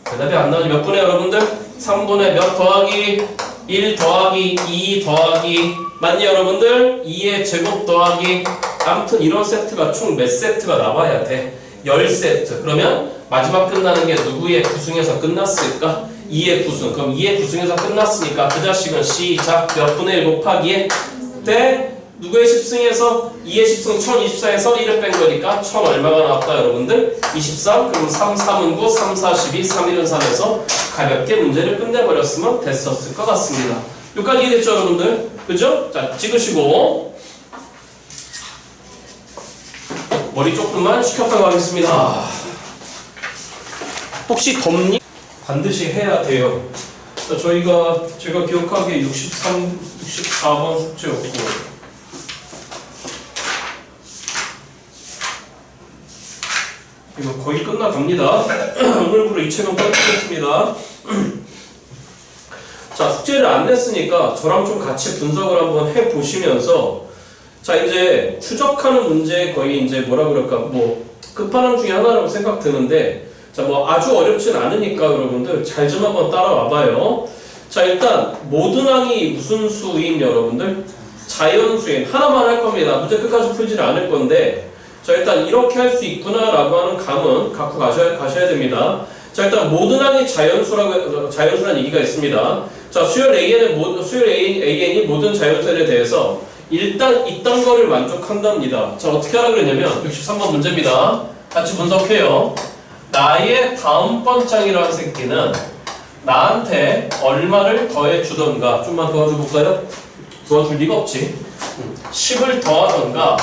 대답이 안 나오니 몇 분의, 여러분들? 3분의 몇 더하기 1 더하기 2 더하기, 맞니, 여러분들? 2의 제곱 더하기, 아무튼 이런 세트가 총 몇 세트가 나와야 돼? 10세트. 그러면 마지막 끝나는 게 누구의 구승에서 끝났을까? 2의 구승. 그럼 2의 구승에서 끝났으니까 그 자식은 시작 몇 분의 1 곱하기에 때 누구의 10승에서 2의 10승 1024에서 1을 뺀 거니까 1000 얼마가 나왔다, 여러분들? 23. 그럼 3, 3은 9, 3, 4, 12, 3, 1은 3에서 가볍게 문제를 끝내버렸으면 됐었을 것 같습니다. 여기까지 이해됐죠, 여러분들? 그죠? 자, 찍으시고 머리 조금만 식혔다고 하겠습니다. 혹시 덥니? 반드시 해야 돼요. 제가 기억하기에 63, 64번 숙제였고, 이거 거의 끝나갑니다. 오늘부로 이 책은 끝내겠습니다. 자, 숙제를 안 냈으니까 저랑 좀 같이 분석을 한번 해보시면서, 자, 이제 추적하는 문제 거의 이제 뭐라 그럴까, 뭐 끝판왕 중에 하나라고 생각 드는데, 자, 뭐 아주 어렵진 않으니까 여러분들 잘 좀 한번 따라와 봐요. 자, 일단 모든 항이 무슨 수인, 여러분들? 자연수인. 하나만 할 겁니다. 문제 끝까지 풀지는 않을 건데, 자, 일단 이렇게 할 수 있구나 라고 하는 감은 갖고 가셔야 됩니다. 자, 일단 모든 항이 자연수라는 얘기가 있습니다. 자, 수열 AN이 모든 자연선에 대해서 일단 있던 거를 만족한답니다. 자, 어떻게 하라 그랬냐면 63번 문제입니다. 같이 분석해요. 나의 다음번 짝이라는 새끼는 나한테 얼마를 더해 주던가, 좀만 도와줘 볼까요? 도와줄 리가 없지. 10을 더하던가,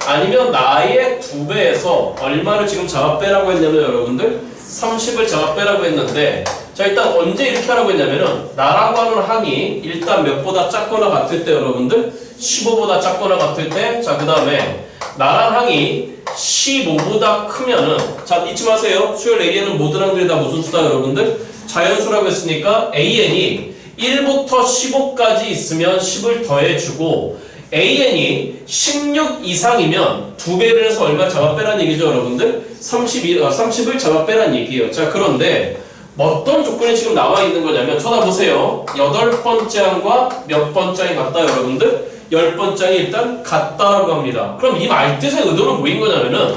아니면 나의 2배에서 얼마를 지금 잡아 빼라고 했냐면 여러분들 30을 잡아 빼라고 했는데, 자, 일단 언제 이렇게 하라고 했냐면은 나라고 하는 항이 일단 몇보다 작거나 같을 때 여러분들 15보다 작거나 같을 때, 자, 그 다음에 나란 항이 15보다 크면은, 자, 잊지 마세요. 수열 AN은 모든 항들이 다 무슨 수다 여러분들? 자연수라고 했으니까 AN이 1부터 15까지 있으면 10을 더해주고, AN이 16 이상이면 2배를 해서 얼마 잡아 빼란 얘기죠 여러분들? 30을 잡아 빼란 얘기예요. 자, 그런데 어떤 조건이 지금 나와 있는 거냐면 쳐다보세요. 8번째 항과 몇 번째 항이 같다 여러분들? 10번째 항이 일단 같다라고 합니다. 그럼 이 말뜻의 의도는 뭐인 거냐면은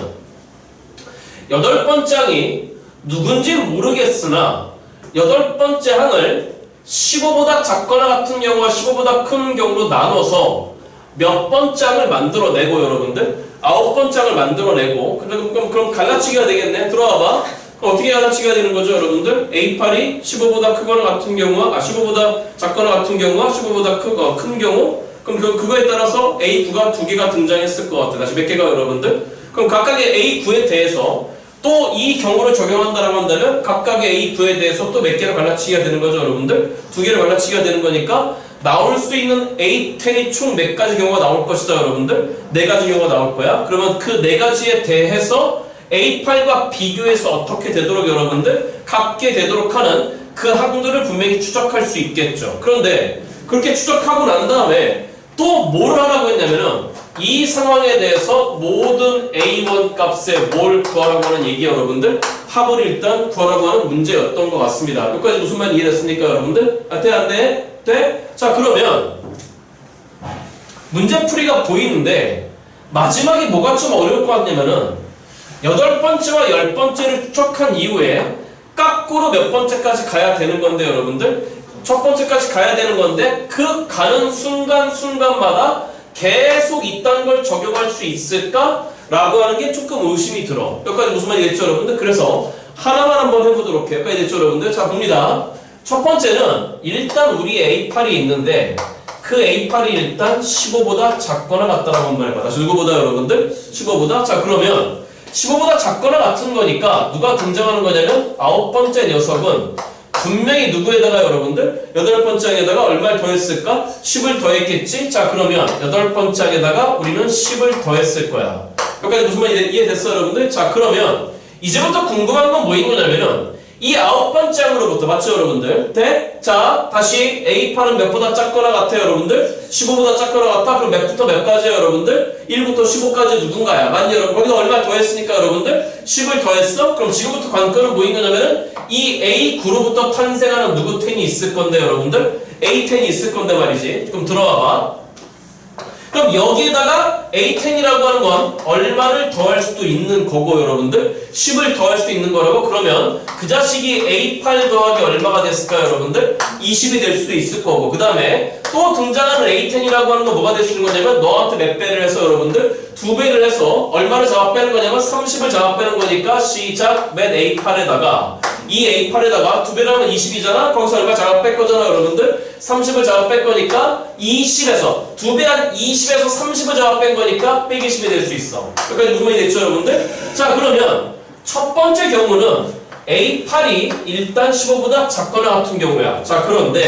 8번째 항이 누군지는 모르겠으나 8번째 항을 15보다 작거나 같은 경우와 15보다 큰 경우로 나눠서 몇 번째 항을 만들어내고 여러분들 9번째 항을 만들어내고, 그럼 갈라치기가 되겠네. 들어와봐. 그럼 어떻게 갈라치기가 되는 거죠 여러분들? A8이 15보다 크거나 같은 경우와 15보다 작거나 같은 경우와 15보다 큰 경우, 그럼 그거에 따라서 A9가 2개가 등장했을 것 같아. 다시 몇 개가 여러분들? 그럼 각각의 A9에 대해서 또 이 경우를 적용한다라고 한다면 각각의 A9에 대해서 또 몇 개를 갈라치기가 되는 거죠 여러분들? 2개를 갈라치기가 되는 거니까 나올 수 있는 A10이 총 몇 가지 경우가 나올 것이다 여러분들? 4가지 경우가 나올 거야. 그러면 그 4가지에 대해서 A8과 비교해서 어떻게 되도록 여러분들 갖게 되도록 하는 그 항들을 분명히 추적할 수 있겠죠. 그런데 그렇게 추적하고 난 다음에 또 뭘 하라고 했냐면은 이 상황에 대해서 모든 A1 값에 뭘 구하라고 하는 얘기 여러분들? 합을 일단 구하라고 하는 문제였던 것 같습니다. 여기까지 무슨 말 이해됐습니까 여러분들? 아, 돼? 안 돼? 돼? 자, 그러면 문제풀이가 보이는데 마지막에 뭐가 좀 어려울 것 같냐면은 8번째와 10번째를 추적한 이후에 깎고로 몇 번째까지 가야 되는 건데 여러분들, 첫 번째까지 가야 되는 건데 그 가는 순간순간마다 계속 이딴 걸 적용할 수 있을까? 라고 하는 게 조금 의심이 들어. 여기까지 무슨 말이 됐죠 여러분들? 그래서 하나만 한번 해보도록 해요. 여기까지 됐죠 여러분들? 자, 봅니다. 첫 번째는 일단 우리 A8이 있는데 그 A8이 일단 15보다 작거나 같다라고 한번 해봐. 다시 누구보다 여러분들? 15보다? 자, 그러면 15보다 작거나 같은 거니까 누가 등장하는 거냐면 9번째 녀석은 분명히 누구에다가 여러분들? 8번째 항에다가 얼마를 더했을까? 10을 더했겠지? 자, 그러면 8번째 항에다가 우리는 10을 더했을 거야. 여기까지 무슨 말이 이해됐어 여러분들? 자, 그러면 이제부터 궁금한 건 뭐인 거냐면은 이 9번째 항으로부터, 맞죠 여러분들? 네? 자, 다시 A8은 몇보다 작거나 같아요 여러분들? 15보다 작거나 같아? 그럼 몇부터 몇까지예요 여러분들? 1부터 15까지 누군가야? 맞니 여러분? 거기다 얼마 더했으니까 여러분들? 10을 더했어? 그럼 지금부터 관건은 뭐인 거냐면은 이 A9로부터 탄생하는 누구 10이 있을 건데 여러분들? A10이 있을 건데 말이지. 그럼 들어와봐. 그럼 여기에다가 A10이라고 하는 건 얼마를 더할 수도 있는 거고 여러분들 10을 더할 수도 있는 거라고. 그러면 그 자식이 A8 더하기 얼마가 됐을까요 여러분들? 20이 될 수도 있을 거고, 그 다음에 또 등장하는 A10이라고 하는 건 뭐가 될 수 있는 거냐면 너한테 몇 배를 해서 여러분들 2배를 해서 얼마를 잡아 빼는 거냐면 30을 잡아 빼는 거니까 시작 맨 A8에다가 이 A8에다가 2배를 하면 20이잖아? 거기서 얼마 잡아 뺄 거잖아 여러분들? 30을 잡아 뺄 거니까 20에서 2배 한 20에서 30을 잡아 뺀 거니까 빼기 10이 될 수 있어. 여기까지 무슨 말이 됐죠 여러분들? 자, 그러면 첫 번째 경우는 A8이 일단 15보다 작거나 같은 경우야. 자, 그런데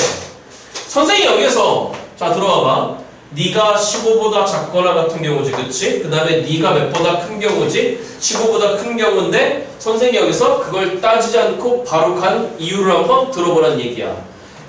선생님이 여기에서 자, 들어와봐. 네가 15보다 작거나 같은 경우지, 그치? 그 다음에 네가 몇보다 큰 경우지? 15보다 큰 경우인데 선생님이 여기서 그걸 따지지 않고 바로 간 이유를 한번 들어보라는 얘기야.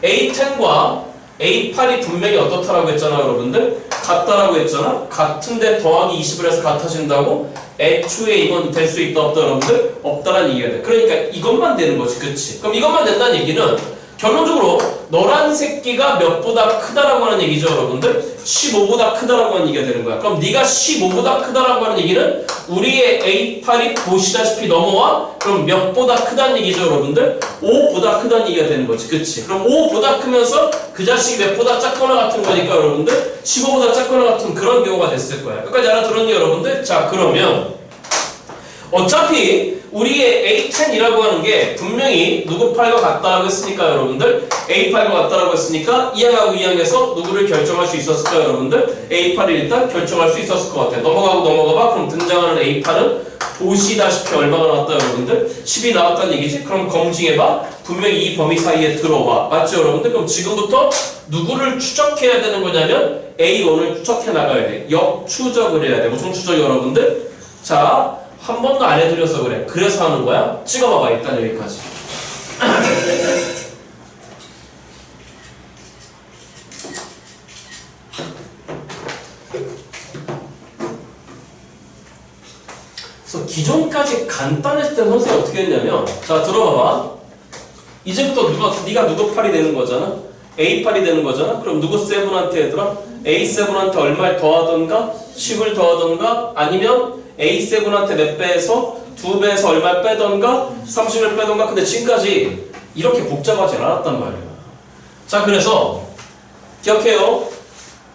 A10과 A8이 분명히 어떻다라고 했잖아 여러분들? 같다라고 했잖아? 같은데 더하기 20을 해서 같아진다고? 애초에 이건 될 수 있다 없다 여러분들? 없다라는 얘기가 돼. 그러니까 이것만 되는 거지, 그치? 그럼 이것만 된다는 얘기는 결론적으로 너란 새끼가 몇보다 크다라고 하는 얘기죠, 여러분들? 15보다 크다라고 하는 얘기가 되는 거야. 그럼 네가 15보다 크다라고 하는 얘기는 우리의 A8이 보시다시피 넘어와? 그럼 몇보다 크다는 얘기죠, 여러분들? 5보다 크다는 얘기가 되는 거지, 그치? 그럼 5보다 크면서 그 자식이 몇보다 작거나 같은 거니까, 여러분들? 15보다 작거나 같은 그런 경우가 됐을 거야. 끝까지 알아들었니, 여러분들? 자, 그러면 어차피 우리의 A10이라고 하는 게 분명히 누구 8과 같다라고 했으니까 여러분들 A8과 같다라고 했으니까 2항하고 2항에서 누구를 결정할 수 있었을까요, 여러분들? A8을 일단 결정할 수 있었을 것 같아요. 넘어가봐. 그럼 등장하는 A8은 보시다시피 얼마가 나왔다, 여러분들? 10이 나왔다는 얘기지? 그럼 검증해봐. 분명히 이 범위 사이에 들어와. 맞죠, 여러분들? 그럼 지금부터 누구를 추적해야 되는 거냐면 A1을 추적해 나가야 돼. 역추적을 해야 돼. 무슨 추적, 여러분들? 자, 한 번도 안 해드려서 그래. 그래서 하는 거야. 찍어봐봐. 일단 여기까지. 그래서 기존까지 간단했을 때 선생님이 어떻게 했냐면, 자 들어봐봐. 이제부터 네가 누구 8이 되는 거잖아. A8이 되는 거잖아. 그럼 누구 7한테 얘들아? A7한테 얼마를 더하던가 10을 더하던가 아니면 A7한테 몇 배에서 2배에서 얼마를 빼던가 30을 빼던가. 근데 지금까지 이렇게 복잡하지 않았단 말이야. 자, 그래서 기억해요.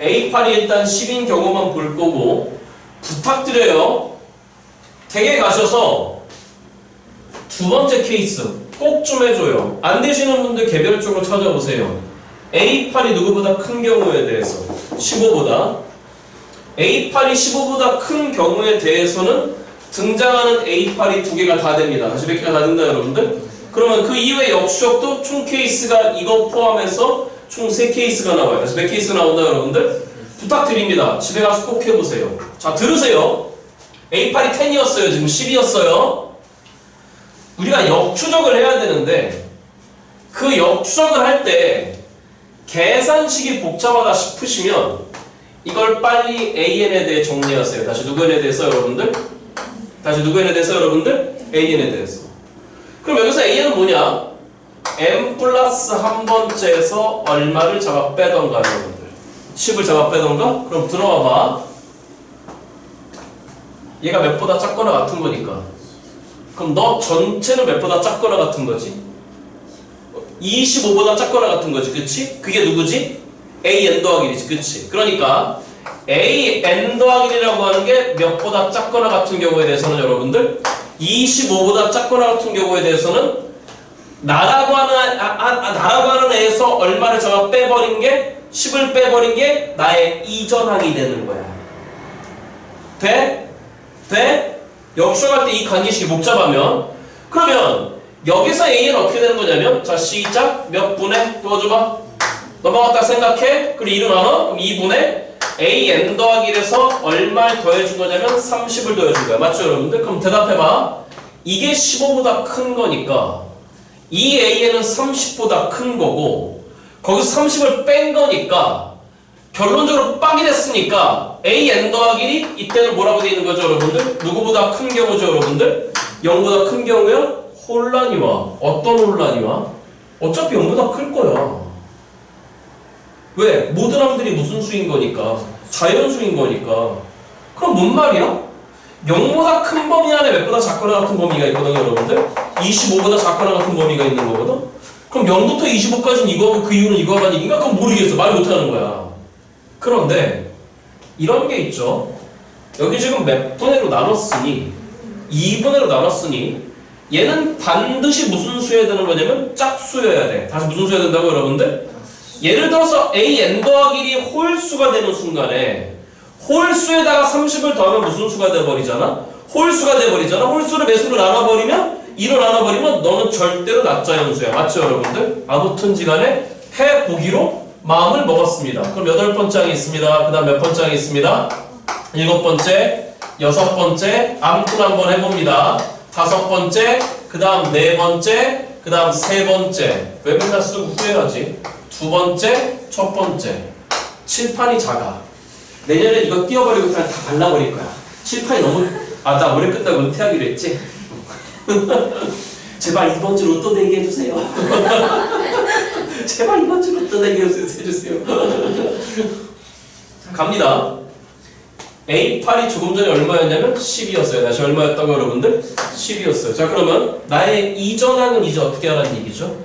A8이 일단 10인 경우만 볼 거고, 부탁드려요. 댁에 가셔서 두 번째 케이스 꼭 좀 해줘요. 안 되시는 분들 개별적으로 찾아보세요. A8이 누구보다 큰 경우에 대해서 15보다 A8이 15보다 큰 경우에 대해서는 등장하는 A8이 두 개가 다 됩니다. 다시 몇 개가 다 된다, 여러분들? 그러면 그 이외의 역추적도 총 케이스가 이거 포함해서 총 3케이스가 나와요. 그래서 몇 케이스가 나온다, 여러분들? 부탁드립니다. 집에 가서 꼭 해보세요. 자, 들으세요. A8이 10이었어요. 지금 10이었어요. 우리가 역추적을 해야 되는데 그 역추적을 할 때 계산식이 복잡하다 싶으시면 이걸 빨리 AN에 대해 정리하세요. 다시 누구 n에 대해서, 여러분들? 다시 누구 n에 대해서, 여러분들? AN에 대해서. 그럼 여기서 AN은 뭐냐? M 플러스 한 번째에서 얼마를 잡아 빼던가, 여러분들. 10을 잡아 빼던가? 그럼 들어와봐. 얘가 몇보다 작거나 같은 거니까. 그럼 너 전체는 몇보다 작거나 같은 거지? 25보다 작거나 같은 거지, 그치? 그게 누구지? AN 더하기 1이지, 그치? 그러니까 AN 더하기 1이라고 하는 게 몇보다 작거나 같은 경우에 대해서는, 여러분들 25보다 작거나 같은 경우에 대해서는 나라고 하는 애에서 얼마를 잡아 빼버린 게 10을 빼버린 게 나의 이전항이 되는 거야. 돼? 돼? 역수할 때 이 관계식이 복잡하면, 그러면 여기서 A는 어떻게 되는 거냐면, 자 시작 몇 분의 띄워줘봐. 넘어갔다 생각해. 그리고 2로 나눠. 그럼 2분의 AN 더하기 1에서 얼마를 더해준 거냐면 30을 더해준 거야. 맞죠, 여러분들? 그럼 대답해봐. 이게 15보다 큰 거니까 이 AN은 30보다 큰 거고, 거기서 30을 뺀 거니까 결론적으로 빡이 됐으니까 AN 더하기 1이 이때는 뭐라고 되어 있는 거죠, 여러분들? 누구보다 큰 경우죠, 여러분들? 0보다 큰 경우야? 혼란이 와. 어떤 혼란이 와? 어차피 0보다 클 거야. 왜? 모든 항들이 무슨 수인 거니까. 자연수인 거니까. 그럼 뭔 말이야? 0보다 큰 범위 안에 몇보다 작거나 같은 범위가 있거든요, 여러분들? 25보다 작거나 같은 범위가 있는 거거든? 그럼 0부터 25까지는 이거고 그 이유는 이거라는 얘기인가? 그건 모르겠어. 말 못하는 거야. 그런데 이런 게 있죠. 여기 지금 몇 분의로 나눴으니 2분의로 나눴으니 얘는 반드시 무슨 수여야 되는 거냐면 짝수여야 돼. 다시 무슨 수여야 된다고, 여러분들? 예를 들어서 AN 더하기 1이 홀수가 되는 순간에 홀수에다가 30을 더하면 무슨 수가 돼버리잖아? 홀수가 돼버리잖아. 홀수를 몇 수로 나눠버리면 2로 나눠버리면 너는 절대로 낮자연수야. 맞죠, 여러분들? 아무튼지 간에 해보기로 마음을 먹었습니다. 그럼 8번째 항이 있습니다. 그 다음 몇 번째 항이 있습니다? 7번째, 6번째, 암튼 한번 해봅니다. 5번째, 그 다음 4번째, 그 다음 3번째. 왜 맨날 쓰고 후회하지? 2번째, 첫 번째. 칠판이 작아. 내년에 이거 띄워버리고 그냥 다 발라버릴 거야. 칠판이 너무... 아, 나 올해 끝나고 은퇴하기로 했지? 제발 2번째 로또 되게 해주세요. 제발 이번 주로 떠내게 해주세요. 갑니다. A8이 조금 전에 얼마였냐면 10이었어요. 다시 얼마였다고 여러분들? 10이었어요. 자, 그러면 나의 이전항은 이제 어떻게 하라는 얘기죠?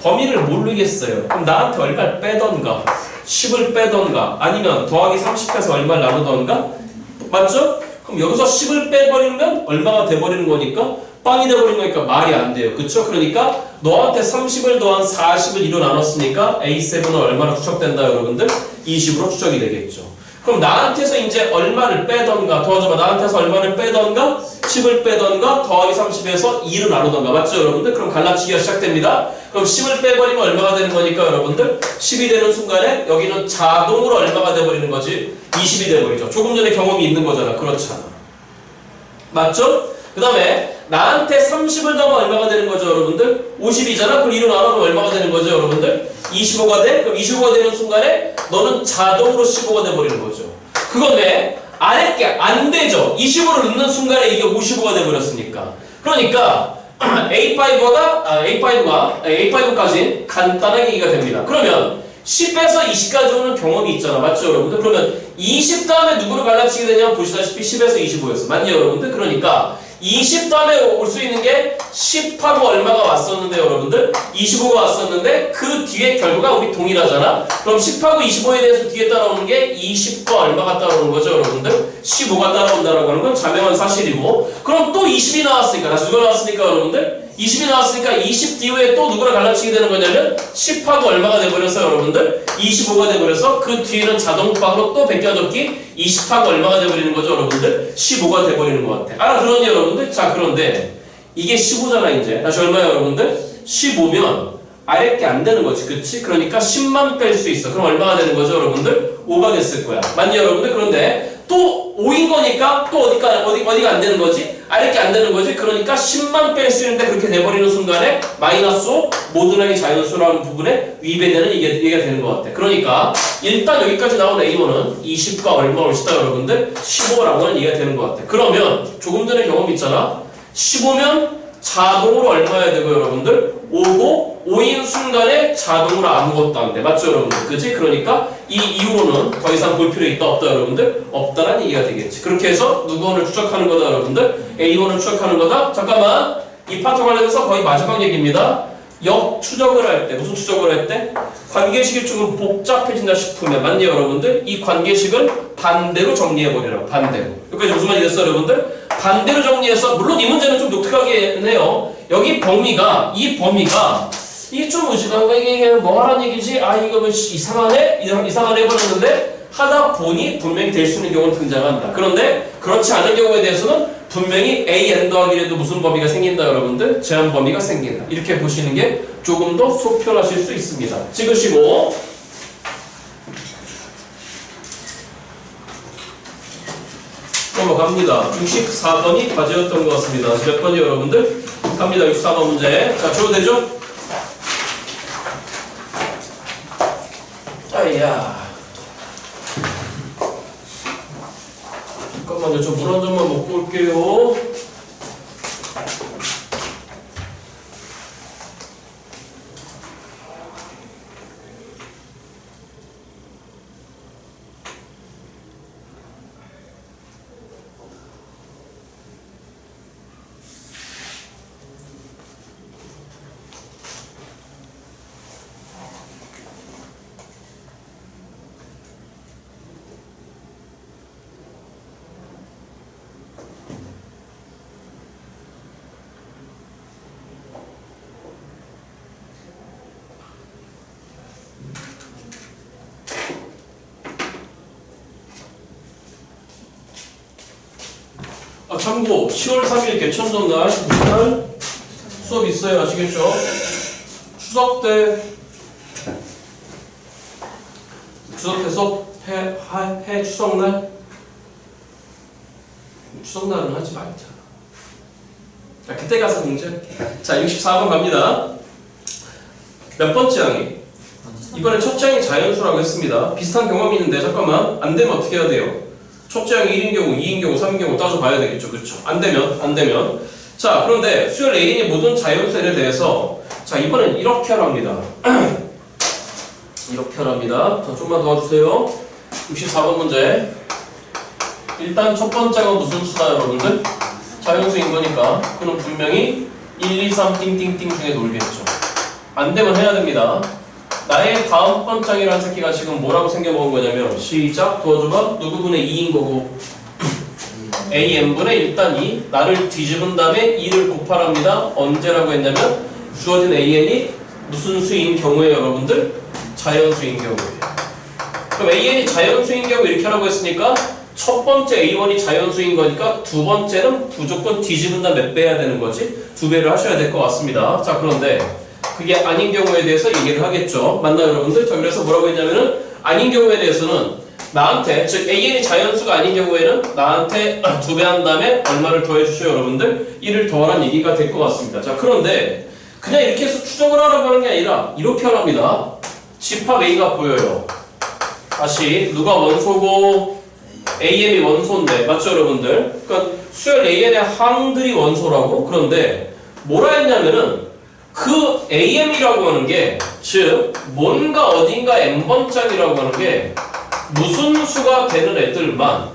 범위를 모르겠어요. 그럼 나한테 얼마를 빼던가 10을 빼던가 아니면 더하기 30해서 얼마를 나누던가 맞죠? 그럼 여기서 10을 빼버리면 얼마가 돼버리는 거니까 빵이 돼버리는 거니까 말이 안 돼요. 그쵸? 그러니까 너한테 30을 더한 40을 2로 나눴으니까 A7은 얼마나 추적된다 여러분들? 20으로 추적이 되겠죠. 그럼 나한테서 이제 얼마를 빼던가 도와줘봐. 나한테서 얼마를 빼던가 10을 빼던가 더하기 30에서 2로 나누던가 맞죠 여러분들? 그럼 갈라치기가 시작됩니다. 그럼 10을 빼버리면 얼마가 되는 거니까 여러분들? 10이 되는 순간에 여기는 자동으로 얼마가 돼버리는 거지? 20이 돼버리죠. 조금 전에 경험이 있는 거잖아. 그렇잖아. 맞죠? 그 다음에 나한테 30을 더하면 얼마가 되는 거죠 여러분들? 50이잖아? 그럼 2로 나누면 얼마가 되는 거죠 여러분들? 25가 돼? 그럼 25가 되는 순간에 너는 자동으로 15가 돼버리는 거죠. 그건 왜? 아래 게 안 되죠. 20으로 넣는 순간에 이게 55가 돼버렸으니까. 그러니까 A5까지 간단하게 얘기가 됩니다. 그러면 10에서 20까지 오는 경험이 있잖아. 맞죠 여러분들? 그러면 20 다음에 누구를 갈라치게 되냐면 보시다시피 10에서 25였어. 맞죠 여러분들? 그러니까 20 다음에 올 수 있는 게 10하고 얼마가 왔었는데 여러분들? 25가 왔었는데 그 뒤에 결과가 우리 동일하잖아? 그럼 10하고 25에 대해서 뒤에 따라오는 게 20과 얼마가 따라오는 거죠 여러분들? 15가 따라온다라고 하는 건 자명한 사실이고 그럼 또 20이 나왔으니까 다시 누가 나왔으니까 여러분들? 20이 나왔으니까 20 뒤에 또 누구를 갈라치게 되는 거냐면 10하고 얼마가 돼버렸어요 여러분들? 25가 돼버려서 그 뒤에는 자동방으로 또 베껴졌기 20하고 얼마가 돼버리는 거죠 여러분들? 15가 돼버리는 것 같아. 알아들었니 여러분들? 자 그런데 이게 15잖아 이제. 다시 얼마야 여러분들? 15면 아래 게 안 되는 거지. 그치? 그러니까 10만 뺄 수 있어. 그럼 얼마가 되는 거죠 여러분들? 5가 됐을 거야. 맞니 여러분들? 그런데 또 5인 거니까 또 어디가 안 되는 거지? 아래 게 안 되는 거지? 그러니까 10만 뺄 수 있는데 그렇게 돼버리는 순간에 마이너스 5 모든항이 자연수라는 부분에 위배되는 이게 되는 것 같아. 그러니까 일단 여기까지 나온 A1은 20과 얼마 올시다 여러분들? 15라고는 얘기가 되는 것 같아. 그러면 조금 전에 경험 있잖아. 15면 자동으로 얼마야 되고 여러분들? 5고 5인 순간에 자동으로 아무것도 안 돼. 맞죠 여러분들? 그치? 그러니까 이 이후로는 더 이상 볼 필요 있다 없다 여러분들? 없다라는 얘기가 되겠지. 그렇게 해서 누구를 추적하는 거다 여러분들? A1을 추적하는 거다? 잠깐만 이 파트 관련해서 거의 마지막 얘기입니다. 역추적을 할 때 무슨 추적을 할 때? 관계식이 조금 복잡해진다 싶으면 맞니 여러분들? 이 관계식을 반대로 정리해버리라고. 반대로. 여기까지 무슨 말이 됐어 여러분들? 반대로 정리해서 물론 이 문제는 좀 독특하긴 해요. 여기 범위가 이게 좀 무식한 거 이게 뭐 하라는 얘기지? 아 이거 뭐 이상하네 해버렸는데 하다 보니 분명히 될 수 있는 경우는 등장한다. 그런데 그렇지 않은 경우에 대해서는 분명히 A, N 더하기라도 무슨 범위가 생긴다 여러분들? 제한 범위가 생긴다. 이렇게 보시는 게 조금 더 속 편하실 수 있습니다. 찍으시고 넘어갑니다. 64번이 과제였던 것 같습니다. 몇 번이요 여러분들? 갑니다. 64번 문제. 자, 줘도 되죠? 아이야. 잠깐만요. 저 물 한 잔만 먹고 올게요. 참고 10월 3일 개천전 날 무슨 날? 수업 있어요. 아시겠죠? 추석 때 수업해 추석날? 추석날은 하지 말자. 자, 그때 가서 문제. 자, 64번 갑니다. 몇 번째 항이? 이번에 첫째 항이 자연수라고 했습니다. 비슷한 경험이 있는데 잠깐만 안 되면 어떻게 해야 돼요? 첫째 항이 1인 경우, 2인 경우, 3인 경우 따져봐야 되겠죠. 그렇죠? 안 되면. 자, 그런데 수열 A의 모든 자연수에 대해서 자, 이번엔 이렇게 하랍니다. 이렇게 하랍니다. 자, 좀만 도와주세요. 64번 문제. 일단 첫 번째가 무슨 수다 여러분들? 자연수인 거니까 그럼 분명히 1, 2, 3 띵띵띵 중에 놀겠죠. 안 되면 해야 됩니다. 나의 다음 번장이라는 새끼가 지금 뭐라고 생겨먹은 거냐면 시작 도와줘봐. 누구분의 2인 거고 AN분의 일단 2 나를 뒤집은 다음에 2를 곱하랍니다. 언제라고 했냐면 주어진 AN이 무슨 수인 경우에 여러분들? 자연수인 경우에. 그럼 AN이 자연수인 경우 이렇게 하라고 했으니까 첫 번째 A1이 자연수인 거니까 두 번째는 무조건 뒤집은 다음에 몇 배 해야 되는 거지? 2배를 하셔야 될 것 같습니다. 자, 그런데 그게 아닌 경우에 대해서 얘기를 하겠죠. 맞나요 여러분들? 자, 그래서 뭐라고 했냐면은 아닌 경우에 대해서는 나한테, 즉 AN이 자연수가 아닌 경우에는 나한테 2배 한 다음에 얼마를 더해 주셔요 여러분들? 1을 더하라는 얘기가 될 것 같습니다. 자, 그런데 그냥 이렇게 해서 추정을 하라고 하는 게 아니라 이렇게 하랍니다. 집합 A가 보여요. 다시 누가 원소고 AM이 원소인데 맞죠 여러분들? 그러니까 수열 AN의 항들이 원소라고. 그런데 뭐라 했냐면은 그 AM이라고 하는 게 즉 뭔가 어딘가 n번짝이라고 하는 게 무슨 수가 되는 애들만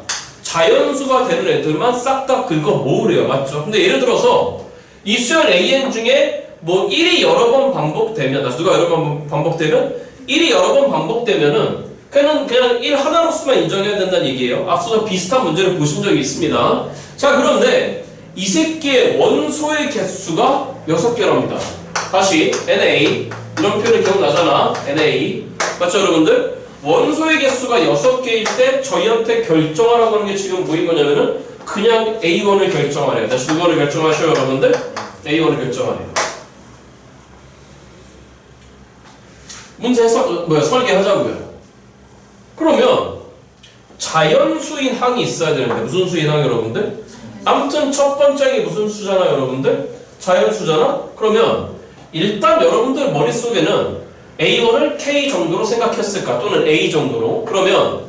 자연수가 되는 애들만 싹 다 긁어 모으래요. 맞죠? 근데 예를 들어서 이 수열 AN 중에 뭐 1이 여러 번 반복되면 다시 누가 여러 번 반복되면 1이 여러 번 반복되면은 그냥 1 하나로서만 인정해야 된다는 얘기예요. 앞서서 비슷한 문제를 보신 적이 있습니다. 자, 그런데 이 새끼의 원소의 개수가 6개랍니다. 다시 NA 이런 표현이 기억나잖아. NA 맞죠 여러분들? 원소의 개수가 6개일 때 저희한테 결정하라고 하는 게 지금 뭐인 거냐면은 그냥 A1을 결정하래요. 다시 누구를 결정하셔요 여러분들? A1을 결정하래요. 문제 설계하자고요. 그러면 자연수인 항이 있어야 되는데 무슨 수인 항 여러분들? 아무튼 첫 번째가 무슨 수잖아 여러분들? 자연수잖아? 그러면 일단 여러분들 머릿속에는 A1을 K 정도로 생각했을까? 또는 A 정도로. 그러면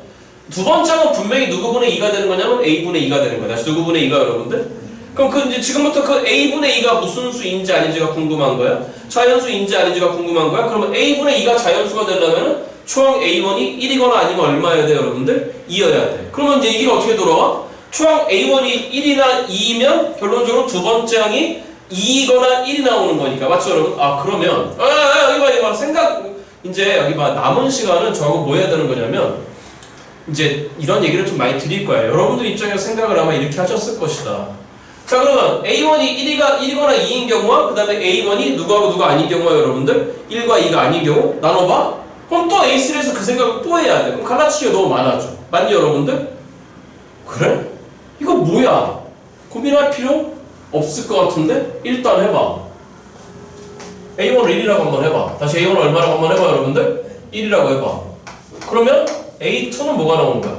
두 번째는 분명히 누구분의 2가 되는 거냐면 A분의 2가 되는 거야. 다시 누구분의 2가 여러분들? 그럼 그 이제 지금부터 그 A분의 2가 무슨 수인지 아닌지가 궁금한 거야? 자연수인지 아닌지가 궁금한 거야? 그러면 A분의 2가 자연수가 되려면 초항 A1이 1이거나 아니면 얼마여야 돼 여러분들? 2여야 돼. 그러면 이제 얘기가 어떻게 돌아와? 초항 A1이 1이나 2이면 결론적으로 두 번째 항이 2거나 1이 나오는 거니까. 맞죠 여러분? 아, 그러면 여기 봐 생각 이제 여기 봐 남은 시간은 저하고 뭐 해야 되는 거냐면 이제 이런 얘기를 좀 많이 드릴 거예요. 여러분들 입장에서 생각을 아마 이렇게 하셨을 것이다. 자, 그러면 A1이 1이거나 2인 경우와 그 다음에 A1이 누구하고 누가 아닌 경우와 여러분들 1과 2가 아닌 경우 나눠봐. 그럼 또 A3에서 그 생각을 또 해야 돼. 그럼 갈라치기가 너무 많아져. 맞니 여러분들? 그래? 이거 뭐야? 고민할 필요 없을 것 같은데? 일단 해봐. A1을 1이라고 한번 해봐. 다시 A1을 얼마라고 한번 해봐 여러분들? 1이라고 해봐. 그러면 A2는 뭐가 나오는 거야?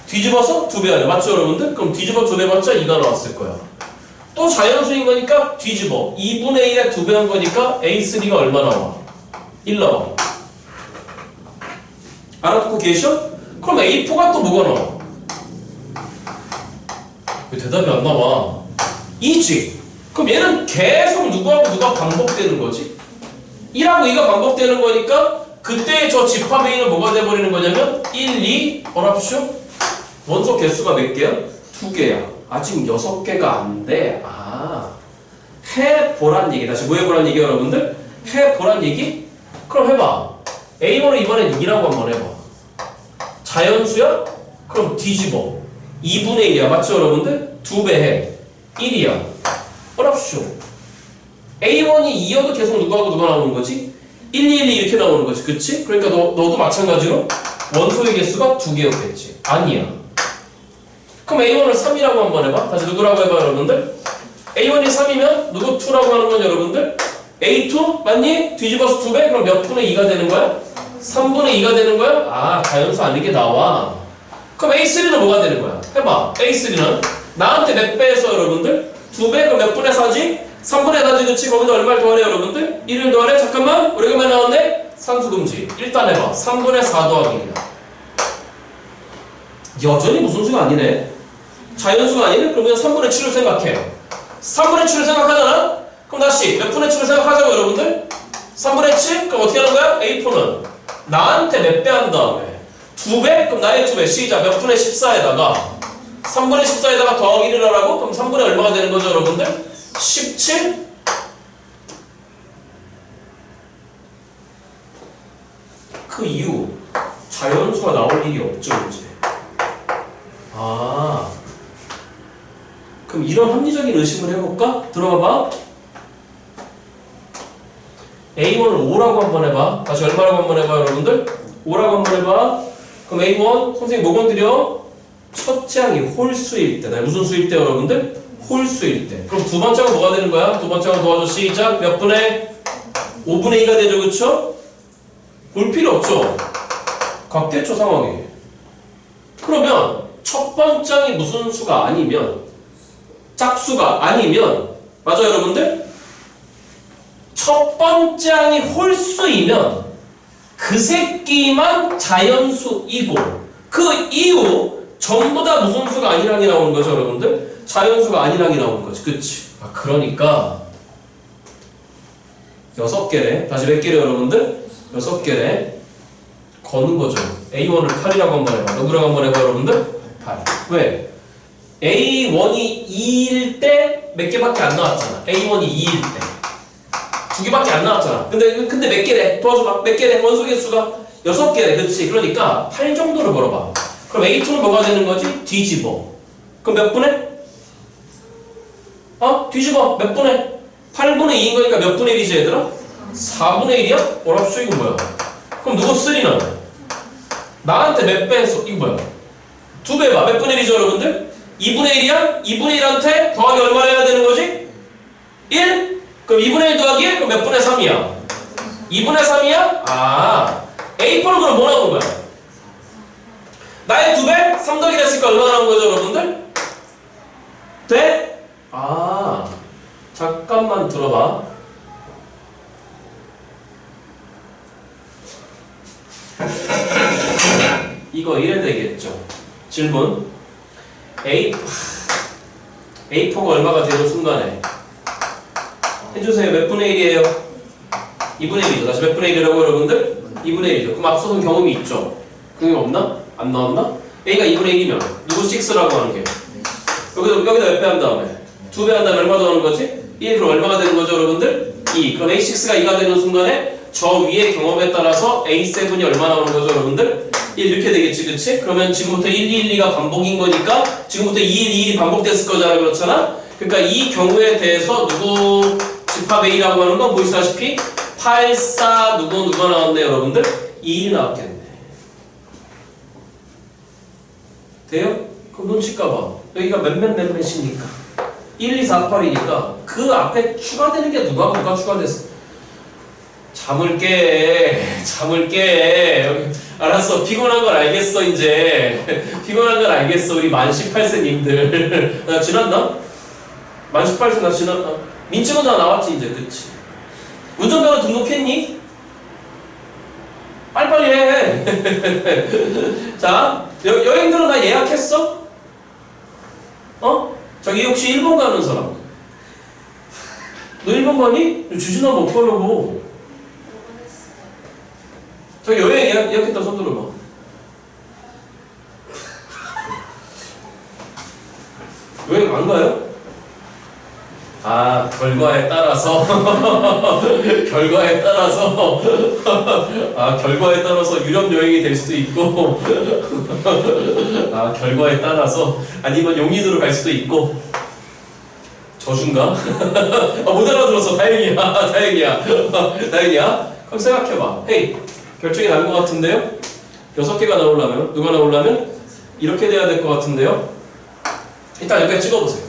뒤집어서 2배 하냐. 맞죠 여러분들? 그럼 뒤집어 2배 봤자 2가 나왔을 거야. 또 자연수인 거니까 뒤집어 2분의 1에 2배 한 거니까 A3가 얼마 나와? 1 나와. 알아듣고 계셔? 그럼 A4가 또 뭐가 나와? 왜 대답이 안 나와? 2지. 그럼 얘는 계속 누구하고 누가 반복되는 거지? 1하고 2가 반복되는 거니까 그때 저 집합 A는 뭐가 돼버리는 거냐면 1, 2, 어랍쇼? 원소 개수가 몇 개야? 2개야. 아직 6개가 안 돼. 아, 해보란 얘기. 다시 뭐 해보란 얘기 여러분들? 해보란 얘기? 그럼 해봐. A1을 이번엔 2라고 한번 해봐. 자연수야? 그럼 뒤집어. 2분의 1이야. 맞죠 여러분들? 2배 해. 1이야. 어랍쇼. A1이 2여도 계속 누구하고 누가 나오는 거지? 1, 2, 1, 2 이렇게 나오는 거지. 그치? 그러니까 너도 마찬가지로 원소의 개수가 2개였겠지. 아니야. 그럼 A1을 3이라고 한번 해봐. 다시 누구라고 해봐 여러분들? A1이 3이면 누구 2라고 하는 건 여러분들? A2? 맞니? 뒤집어서 2배? 그럼 몇 분의 2가 되는 거야? 3분의 2가 되는 거야? 아, 자연수 아니게 나와. 그럼 A3는 뭐가 되는 거야? 해봐. A3는 나한테 몇 배에서 여러분들? 2배? 그럼 몇 분의 4지? 3분의 4지 그치? 거기다 얼마를 더하래 여러분들? 1을 더하래? 잠깐만 오래간만에 나왔네? 산수금지. 일단 해봐. 3분의 4 더하기 1이야. 여전히 무슨 수가 아니네? 자연수가 아니네? 그럼 그냥 3분의 7을 생각해. 3분의 7을 생각하잖아? 그럼 다시 몇 분의 7을 생각하자고 여러분들? 3분의 7? 그럼 어떻게 하는 거야? A4는 나한테 몇 배 한 다음에 2배? 그럼 나의 2배 시작 몇 분의 14에다가 3분의 14에다가 더하기 1을 하라고? 그럼 3분의 얼마가 되는 거죠 여러분들? 17? 그 이후 자연수가 나올 일이 없죠 이제. 아 그럼 이런 합리적인 의심을 해볼까? 들어봐봐. A1을 5라고 한번 해봐. 다시 얼마라고 한번 해봐 여러분들? 5라고 한번 해봐. 그럼 A1 선생님 뭐 건드려? 첫째 항이 홀수일 때. 무슨 수일 때 여러분들? 홀수일 때. 그럼 두 번째 항은 뭐가 되는 거야? 두 번째 항은 도와줘. 시작. 몇 분의? 5분의 2가 되죠 그쵸? 볼 필요 없죠? 같겠죠 상황이. 그러면 첫 번째 항이 무슨 수가 아니면 짝수가 아니면 맞아요 여러분들? 첫 번째 항이 홀수이면 그 새끼만 자연수이고 그 이후 전부 다 무슨 수가 아닌 항이 나오는 거죠 여러분들? 자연수가 아닌 항이 나오는 거지 그치? 아 그러니까 6개래 다시 몇 개래 여러분들? 6개래 거는 거죠. A1을 8이라고 한번 해봐. 누구라고 한번 해봐 여러분들? 8. 왜? A1이 2일 때 몇 개밖에 안 나왔잖아. A1이 2일 때. 2개밖에 안 나왔잖아. 근데 몇 개래? 도와줘봐. 몇 개래? 원소 개수가 6개래. 그렇지? 그러니까 8 정도를 걸어봐. 그럼 A2는 뭐가 되는 거지? 뒤집어. 그럼 몇 분의? 뒤집어. 몇 분의? 8분의 2인 거니까 몇 분의 1이지 얘들아? 4분의 1이야? 뭐랍쇼 이거 뭐야? 그럼 누구 3는? 나한테 몇 배 했어? 이거 뭐야? 2배 봐. 몇 분의 1이죠 여러분들? 2분의 1이야? 2분의 1한테 더하기 얼마나 해야 되는 거지? 1? 그럼 2분의 1 더하기 1? 그럼 몇 분의 3이야? 2분의 3이야? 아 A4는 그럼 뭐 나오는 거야? 나의 2배? 3 더하기 됐으니까 얼마 나오는 거죠 여러분들? 돼? 아 잠깐만 들어봐. 이거 이래 되겠죠. 질문. A4가 얼마가 되는 순간에 해주세요. 몇 분의 1이에요? 2분의 1이죠. 다시 몇 분의 1이라고 여러분들? 2분의 1이죠. 그럼 앞서던 경험이 있죠. 그게 없나? 안 나왔나? A가 2분의 1이면 누구 6라고 하는 게 여기다 몇 배 한 다음에 2배 한 다음에 얼마 더하는 거지? 1 그럼 얼마가 되는 거죠 여러분들? 2. 그럼 A6가 2가 되는 순간에 저 위의 경험에 따라서 A7이 얼마 나오는 거죠 여러분들? 1 이렇게 되겠지 그치? 그러면 지금부터 1, 2, 1, 2가 반복인 거니까 지금부터 2, 1, 2, 1이 반복됐을 거잖아 그렇잖아? 그러니까 이 경우에 대해서 누구 집합 A라고 하는 건 보시다시피 8, 4 누구가 나왔네 여러분들? 2, 1이 나왔겠네. 돼요? 그럼 눈치 까봐. 여기가 몇이니까 1, 2, 4, 8이니까 그 앞에 추가되는 게 누가 추가됐어? 잠을 깨. 여기 알았어. 피곤한 걸 알겠어 이제. 피곤한 걸 알겠어. 우리 만 18세님들. 나 지났나? 만 18세 나 지났나? 민증은 다 나왔지 이제 그치? 운전면허 등록했니? 빨리빨리 해. 자 여행들은 다 예약했어? 저기 혹시 일본 가는 사람? 너 일본 가니? 주진하면 어떡하려고? 저기 여행 예약했다 손 들어봐. 여행 안 가요? 아 결과에 따라서 결과에 따라서 유럽 여행이 될 수도 있고 아 결과에 따라서 아니면 용인으로 갈 수도 있고 저준가? 못 알아들었어. 다행이야. 그럼 생각해봐. 헤이 결정이 난 것 같은데요? 6개가 나오려면 누가 나오려면 이렇게 돼야 될 것 같은데요? 일단 여기까지 찍어보세요.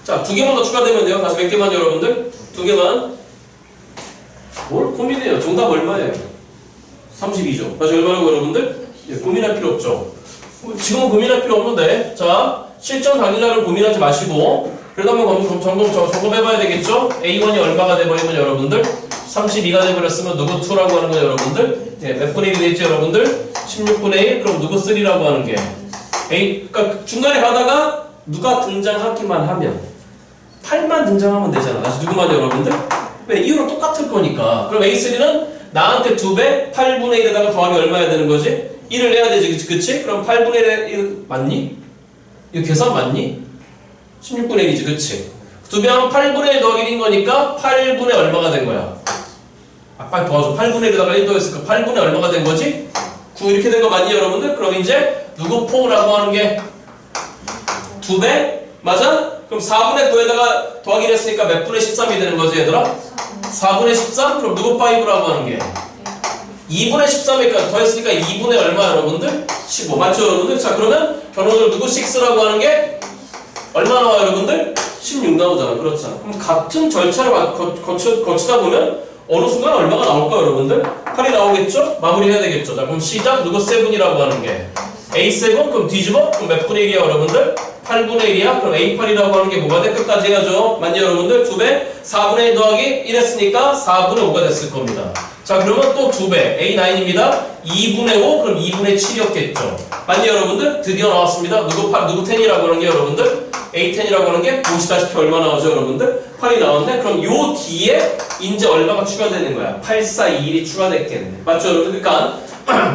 자, 2개만 더 추가되면 돼요. 다시 몇 개만 여러분들? 2개만. 뭘 고민해요? 정답 얼마예요? 32죠. 다시 얼마라고 여러분들? 예, 고민할 필요 없죠. 지금은 고민할 필요 없는데, 자, 실전 당일날은 고민하지 마시고, 그래도 한번 점검해봐야 되겠죠? A1이 얼마가 돼버리면 여러분들? 32가 돼버렸으면 누구 2라고 하는 거 여러분들? 예, 몇 분의 1이 되겠죠 여러분들? 16분의 1? 그럼 누구 3라고 하는 게? 그러니까 중간에 가다가 누가 등장하기만 하면 8만 등장하면 되잖아. 다시 누구만 여러분들? 왜? 이유로 똑같을 거니까. 그럼 A3는 나한테 2배 8분의 1에다가 더하기 얼마 해야 되는 거지? 1을 내야 되지. 그치? 그럼 8분의 1 맞니? 이거 계산 맞니? 16분의 1이지. 그치? 2배 하면 8분의 1 더하기 1인 거니까 8분의 얼마가 된 거야? 빨리 도와줘. 8분의 1에다가 1 더했으니까 8분의 얼마가 된 거지? 9 이렇게 된 거 맞니 여러분들? 그럼 이제 누구 포라고 하는 게 2배? 맞아? 그럼 4분의 9에다가 더하기를 했으니까 몇 분의 13이 되는 거지 얘들아? 4분의 13? 그럼 누구 5라고 하는 게 2분의 13이니까 더했으니까 2분의 얼마 여러분들? 15 맞죠 여러분들? 자 그러면 결혼을 누구 6라고 하는 게 얼마 나와요 여러분들? 16 나오잖아. 그렇잖아. 그럼 같은 절차를 거치다 보면 어느 순간 얼마가 나올까 여러분들? 8이 나오겠죠? 마무리해야 되겠죠. 자 그럼 시작 누구 7이라고 하는 게 A7 그럼 뒤집어? 그럼 몇 분의 1이야 여러분들? 8분의 1이야? 그럼 A8이라고 하는 게 뭐가 돼? 끝까지 해야죠. 맞니 여러분들? 2배 4분의 1 더하기 1 했으니까 4분의 5가 됐을 겁니다. 자 그러면 또 2배 A9입니다. 2분의 5 그럼 2분의 7이었겠죠. 맞니 여러분들? 드디어 나왔습니다. 누구 10이라고 하는 게 여러분들? A10이라고 하는 게 보시다시피 얼마 나오죠 여러분들? 8이 나왔네? 그럼 요 뒤에 이제 얼마가 추가되는 거야? 8, 4, 2, 1이 추가됐겠네. 맞죠 여러분들? 그러니까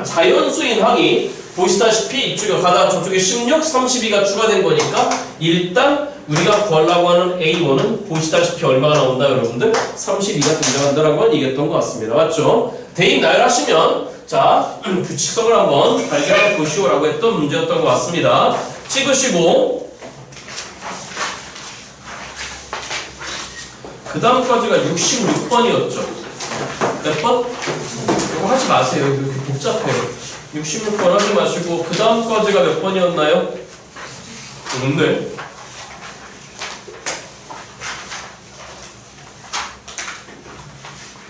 자연수인 항이 보시다시피 이쪽에 가다가 저쪽에 16, 32가 추가된 거니까 일단 우리가 구하려고 하는 A1은 보시다시피 얼마가 나온다 여러분들? 32가 등장한다라고 얘기했던 것 같습니다. 맞죠? 대입 나열하시면 자 규칙성을 한번 발견해 보시오라고 했던 문제였던 것 같습니다. 찍으시고 그 다음까지가 66번이었죠. 몇 번? 이거 하지 마세요. 이렇게 복잡해요. 66번 하지 마시고 그 다음까지가 몇 번이었나요? 없네.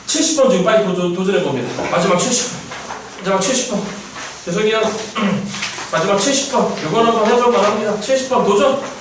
지금 빨리 도전해봅니다. 마지막 70번. 마지막 70번. 죄송해요. 마지막 70번. 이건 한번 해볼만 합니다. 70번 도전.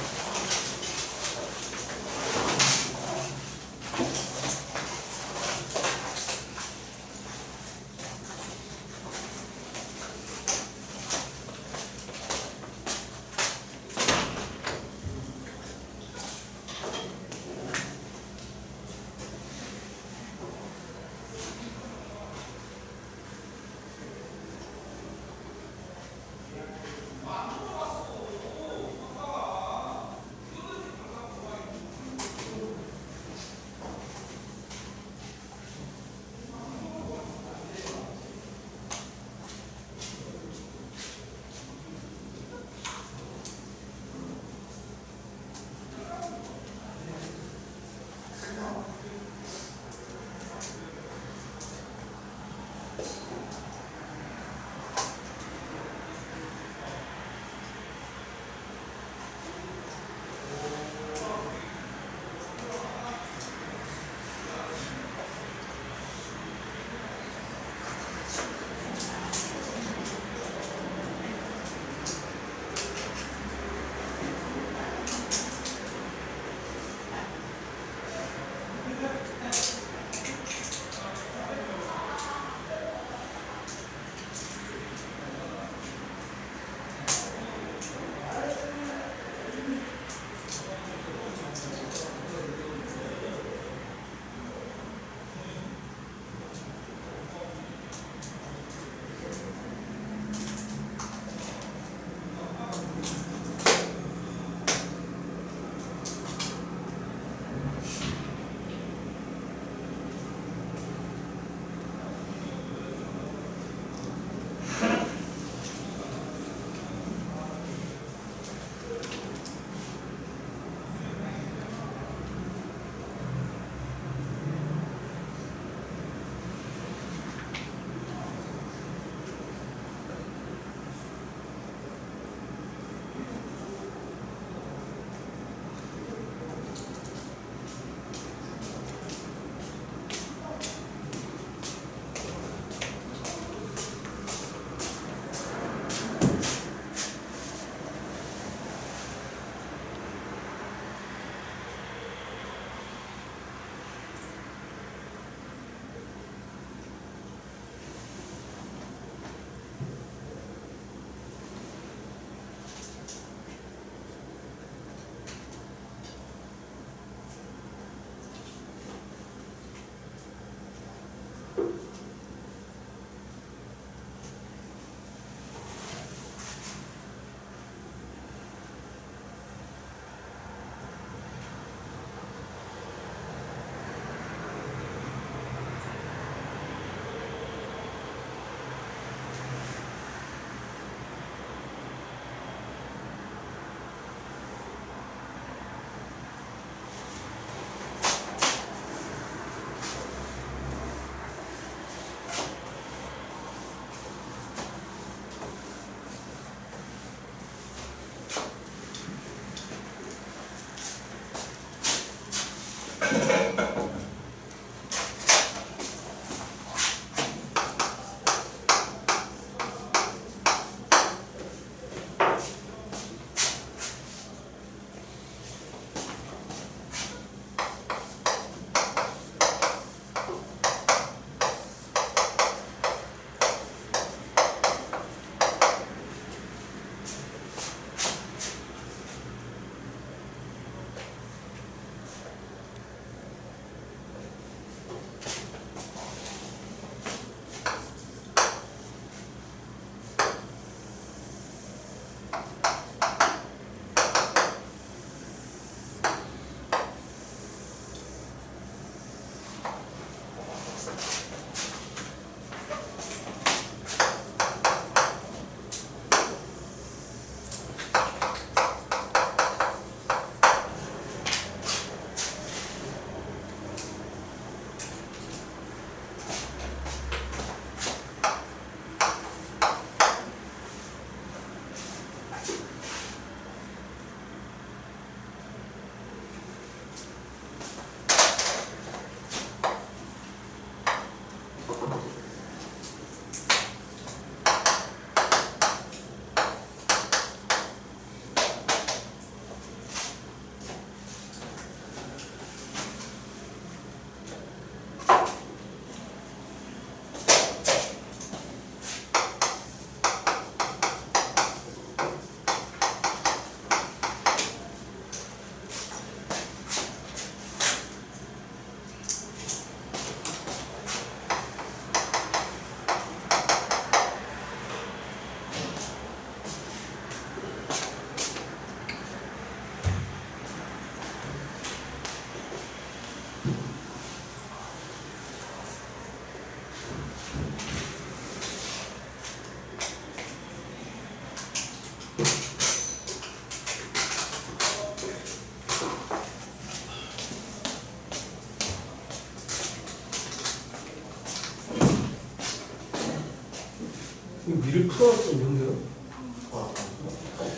미를 풀어왔었는데요.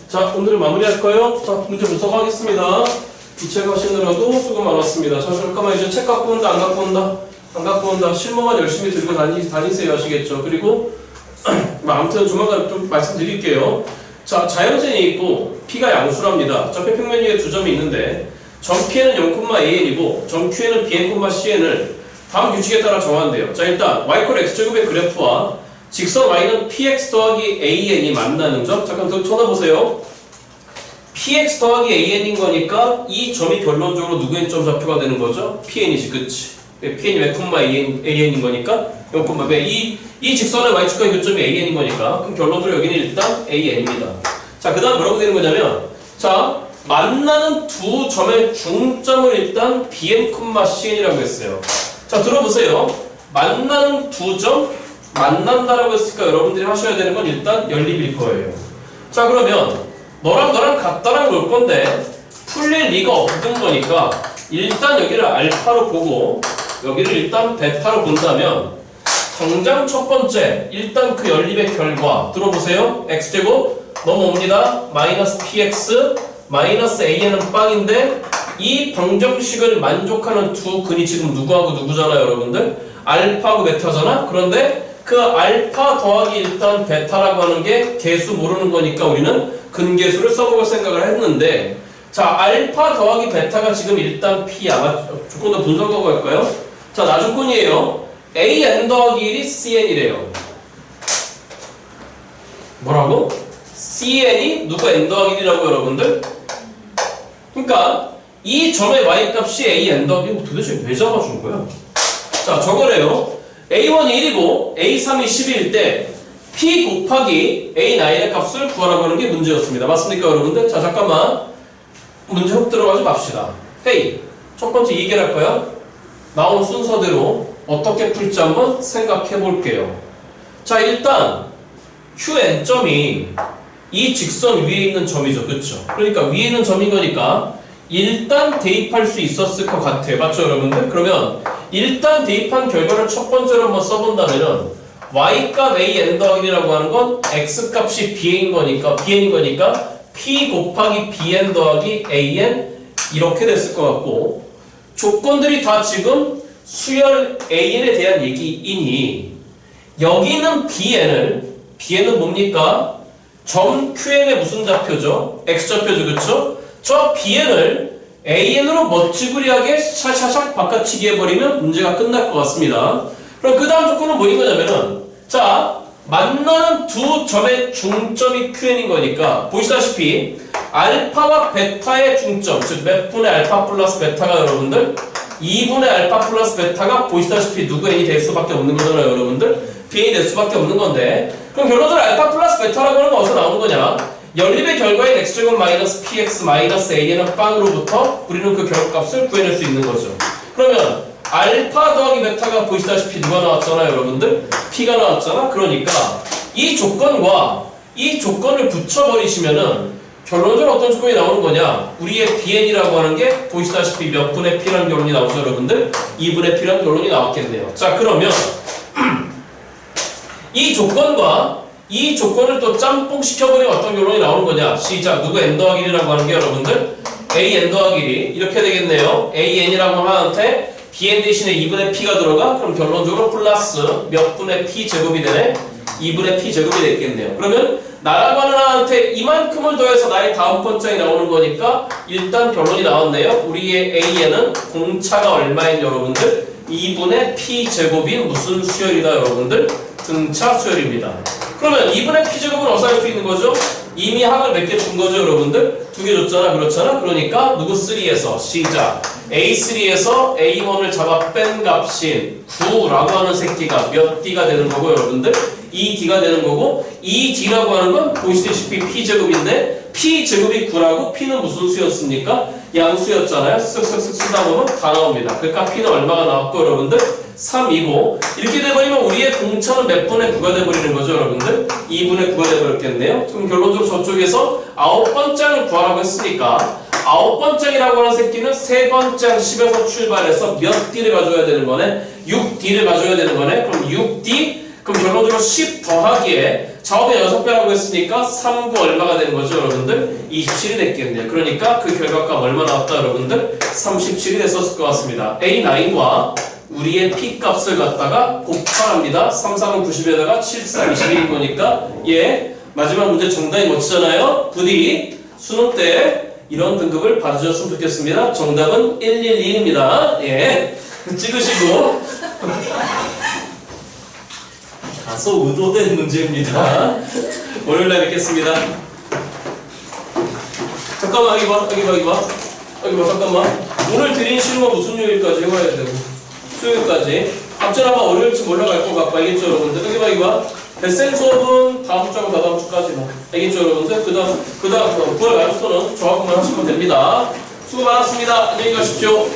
자, 오늘 마무리할 거예요. 자, 문제 분석하겠습니다. 이 책 하시느라도 수고 많았습니다. 자, 잠깐만 이제 책 갖고 온다, 안 갖고 온다? 안 갖고 온다. 실무만 열심히 들고 다니세요. 아시겠죠? 그리고 아무튼 조만간 좀 말씀드릴게요. 자, 자연선이 있고 P가 양수랍니다. 자, 평면 위에 두 점이 있는데 점 P에는 0,an이고 점 Q에는 bn, cn을 다음 규칙에 따라 정한대요. 자, 일단 y 콜 x제곱의 그래프와 직선 y는 px 더하기 an이 만나는 점. 잠깐 더 쳐다보세요. px 더하기 an인 거니까 이 점이 결론적으로 누구의 점 좌표가 되는 거죠? pn이지, 그치? pn이 an인 거니까 0,이 직선의 y축과 교점이 an인 거니까 그럼 결론적으로 여기는 일단 an입니다. 자, 그 다음 뭐라고 되는 거냐면 자, 만나는 두 점의 중점을 일단 bn, cn이라고 했어요. 자, 들어보세요. 만나는 두 점 만난다라고 했으니까 여러분들이 하셔야 되는 건 일단 연립일 거예요. 자, 그러면 너랑 너랑 같다라고 볼 건데 풀릴 리가 없는 거니까 일단 여기를 알파로 보고 여기를 일단 베타로 본다면 당장 첫 번째 일단 그 연립의 결과 들어보세요. x제곱 넘어옵니다. 마이너스 px 마이너스 an은 빵인데 이 방정식을 만족하는 두 근이 지금 누구하고 누구잖아요, 여러분들? 알파하고 베타잖아? 그런데 그 알파 더하기 일단 베타라고 하는 게 개수 모르는 거니까 우리는 근계수를 써먹을 생각을 했는데 자, 알파 더하기 베타가 지금 일단 P야. 조금 더 분석하고 갈까요? 자, 나조건이에요. AN 더하기 1이 CN이래요. 뭐라고? CN이 누구 N 더하기 1이라고 여러분들? 그러니까 이 점의 Y값이 AN 더하기 1 도대체 왜 잡아준 거야? 자, 저거래요. A1이 1이고 A3이 10일 때 P 곱하기 A9의 값을 구하라고 하는 게 문제였습니다. 맞습니까, 여러분들? 자, 잠깐만. 문제 훅 들어가지 맙시다. 헤이, 첫 번째 이 얘기를 할 거야. 나온 순서대로 어떻게 풀지 한번 생각해 볼게요. 자, 일단 QN점이 이 직선 위에 있는 점이죠. 그쵸? 그러니까 위에 있는 점인 거니까 일단 대입할 수 있었을 것 같아요. 맞죠, 여러분들? 그러면 일단 대입한 결과를 첫 번째로 한번 써본다면은 y값 an 더하기 1이라고 하는 건 x값이 bn인 거니까 p 곱하기 bn 더하기 an 이렇게 됐을 것 같고 조건들이 다 지금 수열 an에 대한 얘기이니 여기는 bn은 뭡니까? 점 qn의 무슨 좌표죠? x좌표죠, 그쵸? 저 bn을 an으로 멋지구리하게 샤샤샥 바꿔치기 해버리면 문제가 끝날 것 같습니다. 그럼 그 다음 조건은 뭐인 거냐면은 자, 만나는 두 점의 중점이 qn인 거니까 보시다시피 알파와 베타의 중점, 즉 몇 분의 알파 플러스 베타가 여러분들 2분의 알파 플러스 베타가 보시다시피 누구 n이 될 수밖에 없는 거잖아요, 여러분들. bn이 될 수밖에 없는 건데 그럼 결론적으로 알파 플러스 베타라고 하는 건 어디서 나오는 거냐? 연립의 결과인 x제곱 마이너스 px 마이너스 a는 빵으로부터 우리는 그 결합값을 구해낼 수 있는 거죠. 그러면 알파 더하기 베타가 보시다시피 누가 나왔잖아요, 여러분들? p가 나왔잖아. 그러니까 이 조건과 이 조건을 붙여버리시면은 결론적으로 어떤 조건이 나오는 거냐? 우리의 bn이라고 하는 게 보시다시피 몇 분의 p라는 결론이 나오죠, 여러분들? 2분의 p라는 결론이 나왔겠네요. 자, 그러면 이 조건과 이 조건을 또 짬뽕 시켜버리면 어떤 결론이 나오는 거냐? 시작. 누구 n 더하기 1이라고 하는 게 여러분들? a n 더하기 1이 이렇게 되겠네요. a n이라고 하는데 bn 대신에 2분의 p가 들어가? 그럼 결론적으로 플러스 몇 분의 p 제곱이 되네? 2분의 p 제곱이 되겠네요. 그러면 나라고 하는 하나한테 이만큼을 더해서 나의 다음 번째에 나오는 거니까 일단 결론이 나왔네요. 우리의 AN은 공차가 얼마인 여러분들? 2분의 p 제곱인 무슨 수열이다 여러분들? 등차 수열입니다. 그러면 2분의 p 제곱은 어디서 할 수 있는 거죠? 이미 합을 몇 개 준 거죠, 여러분들? 2개 줬잖아, 그렇잖아? 그러니까 누구 3에서 시작. A3에서 A1을 잡아 뺀 값인 9라고 하는 새끼가 몇 D가 되는 거고, 여러분들? 2D가 되는 거고, 2D라고 하는 건 보시다시피 P제곱인데, P제곱이 9라고 P는 무슨 수였습니까? 양수였잖아요. 쓱쓱쓱 쓰다 보면 다 나옵니다. 그러니까 P는 얼마가 나왔고, 여러분들? 3이고, 이렇게 돼버리면 우리의 공차는 몇 분의 9가 돼버리는 거죠, 여러분들? 2분의 9가 돼버렸겠네요. 그럼 결론적으로 저쪽에서 9번장을 구하라고 했으니까 9번장이라고 하는 새끼는 3번장 10에서 출발해서 몇 D를 가져야 되는 거네? 6D를 가져야 되는 거네? 그럼 6D 그럼 결론적으로 10 더하기에 좌우변 6배라고 했으니까 3, 9 얼마가 되는 거죠, 여러분들? 27이 됐겠네요. 그러니까 그 결과값 얼마 나왔다, 여러분들? 37이 됐었을 것 같습니다. A9과 우리의 P 값을 갖다가 곱합니다. 3, 3은 90에다가 7, 3, 21인 거니까 예, 마지막 문제 정답이 멋지잖아요. 부디 수능 때 이런 등급을 받으셨으면 좋겠습니다. 정답은 112입니다. 예, 찍으시고 다소 의도된 문제입니다. 월요일날 뵙겠습니다. 잠깐만 여기 봐, 잠깐만. 오늘 드린 실무 무슨 요일까지 해봐야 되고 수요일까지. 앞전 아마 월요일쯤 올라갈 것 같고 알겠죠 여러분들? 여기 봐. 데센 수업은 다음 주하고 다다음 주까지만 알겠죠 여러분들? 그 다음 9월 말부터는 저하고만 하시면 됩니다. 수고 많았습니다. 안녕히 가십시오.